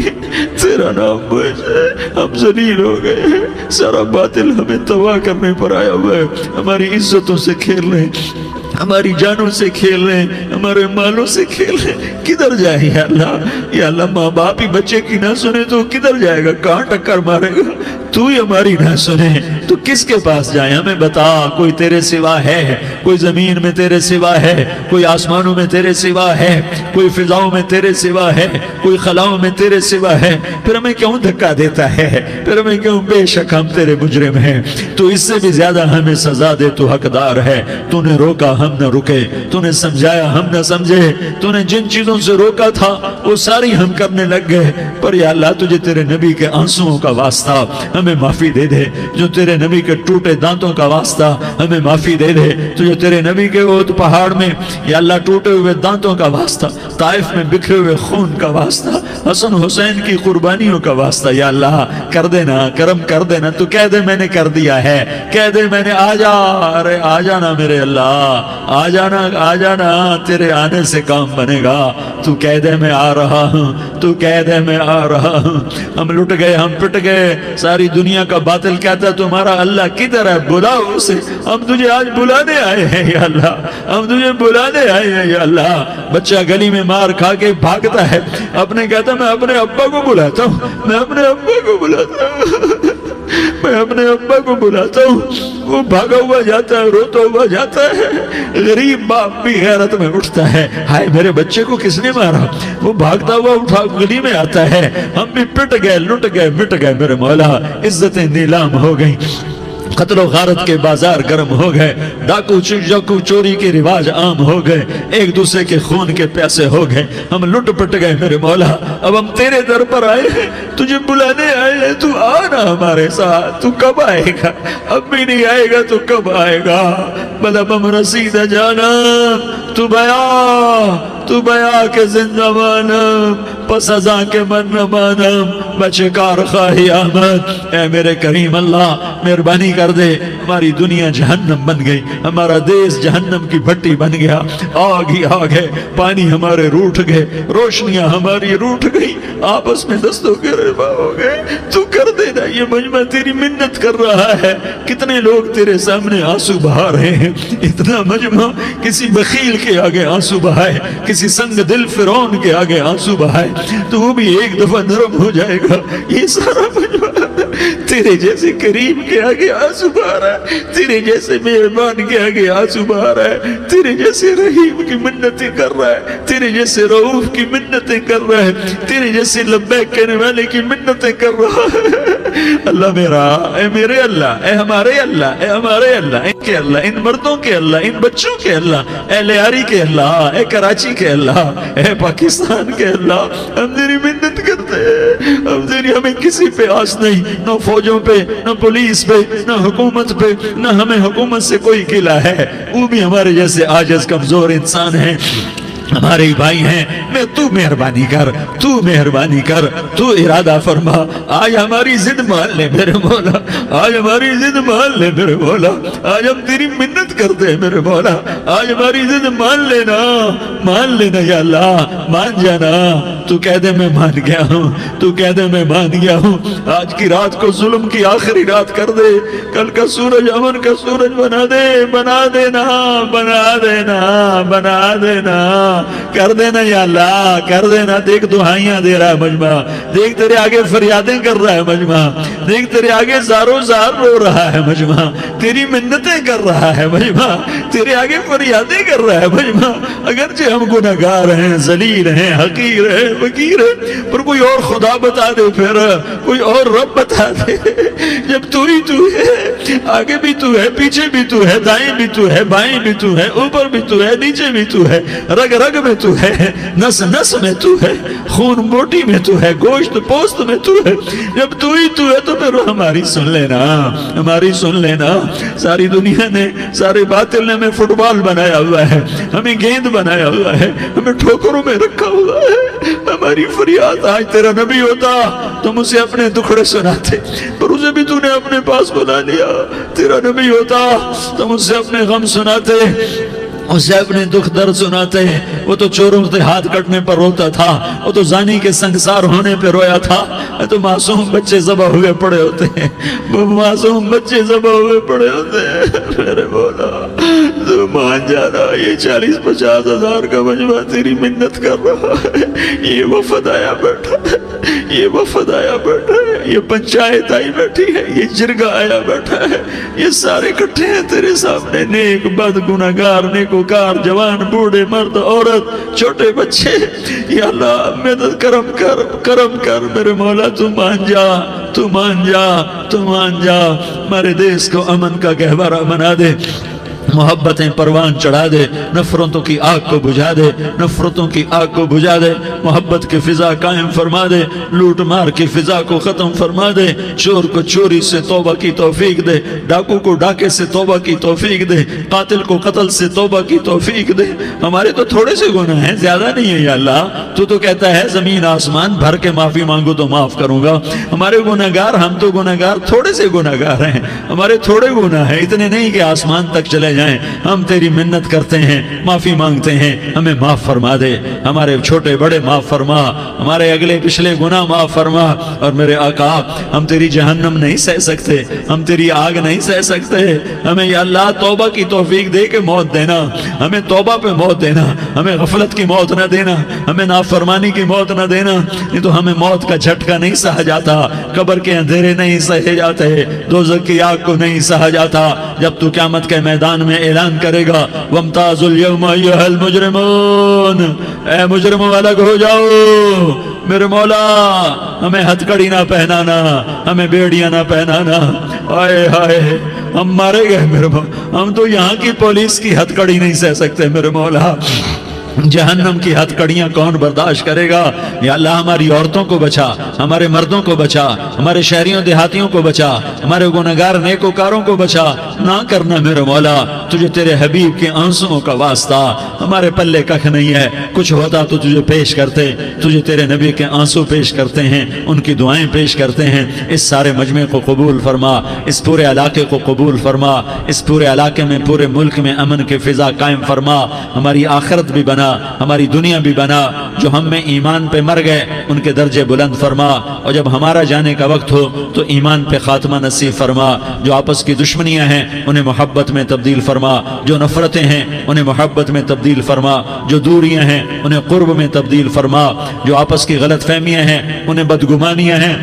[SPEAKER 1] تیرا نام بوجھ ہے، ہم ذلیل ہو گئے ہیں، سارا باطل ہمیں تباہ کرنے پر آیا ہوا ہے، ہماری عزتوں سے کھیل رہے ہیں، ہماری جانوں سے کھیل رہے ہیں، ہمارے مالوں سے کھیل رہے ہیں۔ کدھر جائے یا اللہ؟ یا اللہ ماں باپ ہی بچے کی نہ سنے تو کدھر جائے گا؟ کہاں ٹکر مارے گا؟ تو ہی ہماری نہ سنے تو کس کے پاس جائیں؟ ہمیں بتا، کوئی تیرے سوا ہے؟ کوئی زمین میں تیرے سوا ہے؟ کوئی آسمانوں میں تیرے سوا ہے؟ کوئی فضاؤں میں تیرے سوا ہے؟ کوئی خلاؤں میں تیرے سوا ہے؟ پھر ہمیں کیوں دھکا دیتا ہے؟ پھر ہمیں کیوں؟ بے شک ہم تیرے مجرم ہیں، تو اس سے بھی زیادہ ہمیں سزا دے، تو حقدار ہے۔ تو نے روکا ہم نہ رکے، تو نے سمجھایا ہم نہ سمجھے، تو نے جن چیزوں سے روکا تھا وہ ساری ہم کرنے لگ گئے، پر یا اللہ تجھے تیرے نبی کے آنسوؤں کا واسطہ ہمیں معافی دے دے، جو تیرے نبی کے ٹوٹے دانتوں کا واسطہ ہمیں معافی دے دے، تجھے تیرے نبی کے احد پہاڑ میں یا اللہ ٹوٹے ہوئے دانتوں کا واسطہ، طائف میں بکھرے ہوئے خون کا واسطہ، حسن حسین کی قربانیوں کا واسطہ یا اللہ کر دینا، کرم کر دینا۔ تو کہہ دے میں نے کر دیا ہے، کہہ دے میں نے، آ جا، ارے آ جانا میرے اللہ، آ جانا، آ جانا، تیرے آنے سے کام بنے گا۔ تو کہہ دے میں آ رہا ہوں، تو کہہ دے میں آ رہا ہوں۔ ہم لٹ گئے، ہم پٹ گئے، ساری دنیا کا باطل کہتا ہے تمہارا اللہ کدھر ہے؟ بلاؤ اسے، ہم تجھے آج بلانے آئے ہیں یا اللہ، ہم تجھے بلانے آئے ہیں یا اللہ۔ بچہ گلی میں مار کھا کے بھاگتا ہے، اپنے کہتا میں اپنے ابا کو بلاتا ہوں، میں اپنے ابا کو بلاتا ہوں، میں اپنے ابا کو بلاتا ہوں، وہ بھاگا ہوا جاتا ہے، روتا ہوا جاتا ہے۔ غریب باپ بھی غیرت میں اٹھتا ہے، ہائے میرے بچے کو کس نے مارا؟ وہ بھاگتا ہوا اٹھا گلی میں آتا ہے۔ ہم بھی پٹ گئے، لٹ گئے، مٹ گئے میرے مولا، عزتیں نیلام ہو گئیں، قتل و غارت کے بازار گرم ہو گئے، ڈاکو چوری کے رواج عام ہو گئے، ایک دوسرے کے خون کے پیاسے ہو گئے، ہم لٹ پٹ گئے میرے مولا۔ اب ہم تیرے در پر آئے ہیں، تجھے بلانے آئے ہیں، تو آنا ہمارے ساتھ۔ تو کب آئے گا؟ اب بھی نہیں آئے گا تو کب آئے گا؟ بلب ہم رسید جانا، تو بیا کے زندہ مانم، پس ازاں کے من نہ مانم، بچکار خواہی آمد۔ اے میرے کریم اللہ مہربانی کر دے، ہماری دنیا جہنم بن گئی، ہمارا دیس جہنم کی بھٹی بن گیا، آگ ہی آگ ہے، پانی ہمارے روٹھ گئے، روشنیاں ہماری روٹھ گئی، آپس میں دستوں کے ربا ہو گئے۔ تو کر دینا، یہ مجمع تیری منت کر رہا ہے، کتنے لوگ تیرے سامنے آنسو بہا رہے ہیں، اتنا مجمع کسی بخیل کے آگے آنسو بہائے، کسی سنگ دل فرعون کے آگے آنسو بہائے تو وہ بھی ایک دفعہ نرم ہو جائے گا۔ یہ سارا مجمع تیرے تیرے جیسے کریم کے آگے آنسو بہا رہا ہے، تیرے جیسے مہربان کے آگے آنسو بہا رہا ہے، تیرے جیسے رحیم کی منتیں کر رہا ہے، تیرے جیسے رؤوف کی منتیں کر رہا ہے، تیرے جیسے لبیک کہنے والے کی منتیں کر رہا ہے۔ اللہ میرا، اے میرے اللہ، اے ہمارے اللہ، اے ہمارے اللہ، ان کے اللہ، ان مردوں کے اللہ، ان بچوں کے اللہ، اے لیاری کے اللہ، اے کراچی کے اللہ، اے پاکستان کے اللہ، ہم تیری منت کرتے ہیں، ہمیں کسی پہ آس نہیں، نہ فوجوں پہ، نہ پولیس پہ، نہ حکومت پہ، نہ ہمیں حکومت سے کوئی قلع ہے، وہ بھی ہمارے جیسے عاجز کمزور انسان ہیں، ہمارے بھائی ہیں۔ میں تو مہربانی کر، تو مہربانی کر، تو ارادہ فرما، آج ہماری ضد مان لے میرے مولا، آج ہماری ضد مان لے میرے مولا، آج ہم تیری منت کرتے ہیں میرے مولا، آج ہماری ضد مان لینا یا اللہ، مان جانا، تو کہہ دے میں مان گیا ہوں، تو کہہ دے میں مان گیا ہوں، آج کی رات کو ظلم کی آخری رات کر دے، کل کا سورج امن کا سورج بنا دے، بنا دینا، بنا دینا، بنا دینا، کر دینا یا اللہ، کر دینا۔ دیکھ دعائیاں دے رہا ہے مجمع، دیکھ تیرے آگے فریادیں کر رہا ہے مجمع، دیکھ تیرے آگے زارو زار رو رہا ہے مجمع، تیری منتیں کر رہا ہے مجمع، تیرے آگے فریادیں کر رہا ہے مجمع۔ اگرچہ ہم گناہگار ہیں، ذلیل ہیں، حقیر ہیں، فقیر ہیں، پر کوئی اور خدا بتا دے، پھر کوئی اور رب بتا دے۔ جب تو ہی تو ہے، آگے بھی تو ہے، پیچھے بھی تو ہے، دائیں بھی تو ہے، بائیں بھی تو ہے، اوپر بھی تو ہے، نیچے بھی تو ہے، رگ رگ میں تو ہے، نس نس میں تو ہے، خون بوٹی میں تو ہے، گوشت پوست میں تو ہے۔ جب تو ہی تو ہے تو پھر ہماری سن لینا، ہماری سن لینا۔ ساری دنیا نے، سارے باطل نے ہمیں فٹ بال بنایا ہوا ہے، ہمیں گیند بنایا ہوا ہے، ہمیں ٹھوکروں میں رکھا ہوا ہے۔ ہماری فریاد، آج تیرا نبی ہوتا تم اسے اپنے دکھڑے سناتے، پر اسے بھی تو نے اپنے پاس بلا لیا۔ تیرا نبی ہوتا تم اسے اپنے غم سناتے، اسے اپنے دکھ درد سناتے۔ وہ تو چوروں سے ہاتھ کٹنے پر روتا تھا، وہ تو زانی کے سنگسار ہونے پہ رویا تھا، تو معصوم بچے ذبح ہوئے پڑے ہوتے ہیں، وہ معصوم بچے ذبح ہوئے پڑے ہوتے ہیں۔ میرے مولا تو مان جانا، یہ 40-50 ہزار کا مجمع تیری منت کر رہا ہے، یہ وفد آیا بیٹھا ہے، یہ وفد آیا بیٹھا ہے، یہ پنچایت آئی بیٹھی ہے، یہ جرگہ آیا بیٹھا ہے، یہ سارے اکٹھے ہیں تیرے سامنے، نیک بد گناہگار نیکوکار، جوان بوڑھے مرد عورت چھوٹے بچے۔ یا اللہ مدد کرم کر، کرم کر میرے مولا، تو مان جا، تو مان جا، تو مان جا، ہمارے دیس کو امن کا گہوارہ بنا دے، محبتیں پروان چڑھا دے، نفرتوں کی آگ کو بجھا دے، نفرتوں کی آگ کو بجھا دے، محبت کی فضا قائم فرما دے، لوٹ مار کی فضا کو ختم فرما دے، چور کو چوری سے توبہ کی توفیق دے، ڈاکو کو ڈاکے سے توبہ کی توفیق دے، قاتل کو قتل سے توبہ کی توفیق دے۔ ہمارے تو تھوڑے سے گناہ ہیں، زیادہ نہیں ہے یا اللہ، تو کہتا ہے زمین آسمان بھر کے معافی مانگو تو معاف کروں گا۔ ہمارے گناہگار، ہم تو گناہگار تھوڑے سے گناہگار ہیں، ہمارے تھوڑے گناہ ہیں، اتنے نہیں کہ آسمان تک چلے جائیں۔ ہم تیری منت کرتے ہیں، معافی مانگتے ہیں، ہمیں معاف فرما دے، ہمارے چھوٹے بڑے معاف فرما، ہمارے اگلے پچھلے گناہ معاف فرما۔ اور میرے آقا، ہم تیری جہنم نہیں سہ سکتے، ہم تیری آگ نہیں سہ سکتے، ہمیں یا اللہ توبہ کی توفیق دے کے موت دینا، ہمیں توبہ پہ موت دینا، ہمیں غفلت کی موت نہ دینا، ہمیں نافرمانی کی موت نہ دینا، نہیں تو ہمیں موت کا جھٹکا نہیں سہا جاتا، قبر کے اندھیرے نہیں سہے جاتے، دوزخ کی آگ کو نہیں سہا جاتا۔ جب تو قیامت کے میدان میں اعلان کرے گا وَامْتَازُوا الْيَوْمَ أَيُّهَا الْمُجْرِمُونَ، اے مجرموں الگ ہو جاؤ، میرے مولا ہمیں ہتھ کڑی نہ پہنانا، ہمیں بیڑیاں نہ پہنانا۔ آئے ہائے ہم مارے گئے میرے مولا، ہم تو یہاں کی پولیس کی ہتھ کڑی نہیں سہ سکتے میرے مولا، جہنم کی ہتھ کڑیاں کون برداشت کرے گا؟ یا اللہ ہماری عورتوں کو بچا، ہمارے مردوں کو بچا، ہمارے شہریوں دیہاتیوں کو بچا، ہمارے گنہگار نیکوکاروں کو بچا۔ نہ کرنا میرے مولا، تجھے تیرے حبیب کے آنسوؤں کا واسطہ، ہمارے پلے ککھ نہیں ہے، کچھ ہوتا تو تجھے پیش کرتے، تجھے تیرے نبی کے آنسو پیش کرتے ہیں، ان کی دعائیں پیش کرتے ہیں۔ اس سارے مجمع کو قبول فرما، اس پورے علاقے کو قبول فرما، اس پورے علاقے میں، پورے ملک میں امن کی فضا قائم فرما، ہماری آخرت بھی بنا، ہماری دنیا بھی بنا۔ جو ہم میں ایمان پہ مر گئے ان کے درجے بلند فرما، اور جب ہمارا جانے کا وقت ہو تو ایمان پہ خاتمہ نصیب فرما۔ جو آپس کی دشمنیاں ہیں انہیں محبت میں تبدیل فرما، جو نفرتیں ہیں انہیں محبت میں تبدیل فرما، جو دوریاں ہیں انہیں قرب میں تبدیل فرما، جو آپس کی غلط فہمیاں ہیں انہیں بدگمانیاں ہیں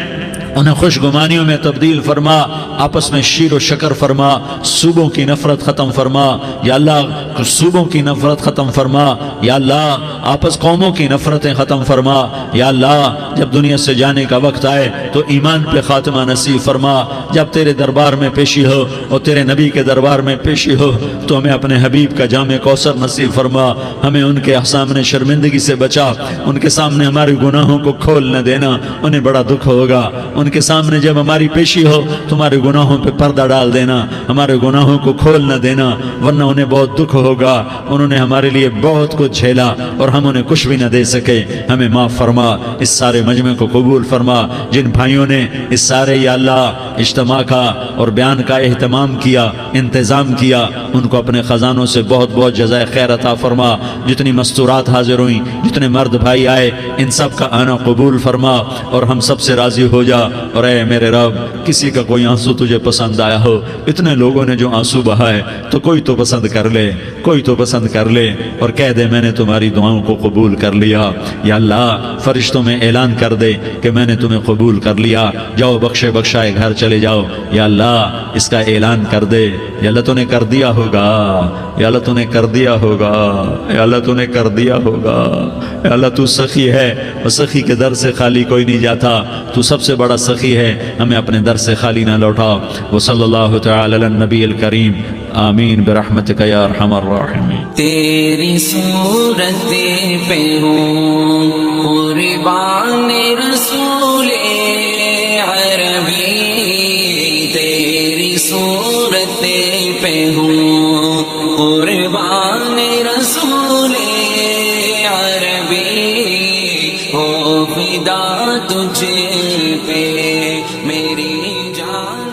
[SPEAKER 1] انہیں خوشگمانیوں میں تبدیل فرما، آپس میں شیر و شکر فرما، صوبوں کی نفرت ختم فرما یا اللہ، صوبوں کی نفرت ختم فرما یا اللہ، آپس قوموں کی نفرتیں ختم فرما یا اللہ، جب دنیا سے جانے کا وقت آئے تو ایمان پہ خاتمہ نصیب فرما، جب تیرے دربار میں پیشی ہو اور تیرے نبی کے دربار میں پیشی ہو تو ہمیں اپنے حبیب کا جام کوثر نصیب فرما، ہمیں ان کے سامنے شرمندگی سے بچا، ان کے سامنے ہمارے گناہوں کو کھول نہ دینا، انہیں بڑا دکھ ہوگا، ان کے سامنے جب ہماری پیشی ہو تمہارے گناہوں پہ پردہ ڈال دینا، ہمارے گناہوں کو کھول نہ دینا، ورنہ انہیں بہت دکھ ہوگا، انہوں نے ہمارے لیے بہت کچھ جھیلا اور ہم انہیں کچھ بھی نہ دے سکے، ہمیں معاف فرما، اس سارے مجمع کو قبول فرما، جن بھائیوں نے اس سارے یا اللہ اجتماع کا اور بیان کا اہتمام کیا، انتظام کیا، ان کو اپنے خزانوں سے بہت بہت جزائے خیر عطا فرما، جتنی مستورات حاضر ہوئیں، جتنے مرد بھائی آئے، ان سب کا آنا قبول فرما اور ہم سب سے راضی ہو جا، اور اے میرے رب، کسی کا کوئی آنسو تجھے پسند آیا ہو، اتنے لوگوں نے جو آنسو بہائے تو کوئی تو پسند کر لے، کوئی تو پسند کر لے اور کہہ دے میں نے تمہاری دعاؤں کو قبول کر لیا، یا اللہ فرشتوں میں اعلان کر دے کہ میں نے تمہیں قبول کر لیا، جاؤ بخشے بخشائے گھر چلے جاؤ، یا اللہ اس کا اعلان کر دے، یا اللہ تو نے کر دیا ہوگا، یا اللہ تو نے کر دیا ہوگا، یا اللہ تو نے کر دیا ہوگا، یا اللہ تو سخی ہے اور سخی کے در سے خالی کوئی نہیں جاتا، تو سب سے بڑا سخی ہے، ہمیں اپنے در سے خالی نہ لوٹا، وصلی اللہ تعالی علی النبی الکریم، آمین برحمتک یا ارحم الراحمین۔
[SPEAKER 2] تیری صورت پہ ہوں قربان رسول عربی، تیری صورت پہ ہوں قربان رسول عربی، ہو فدا تجھ پہ میری جان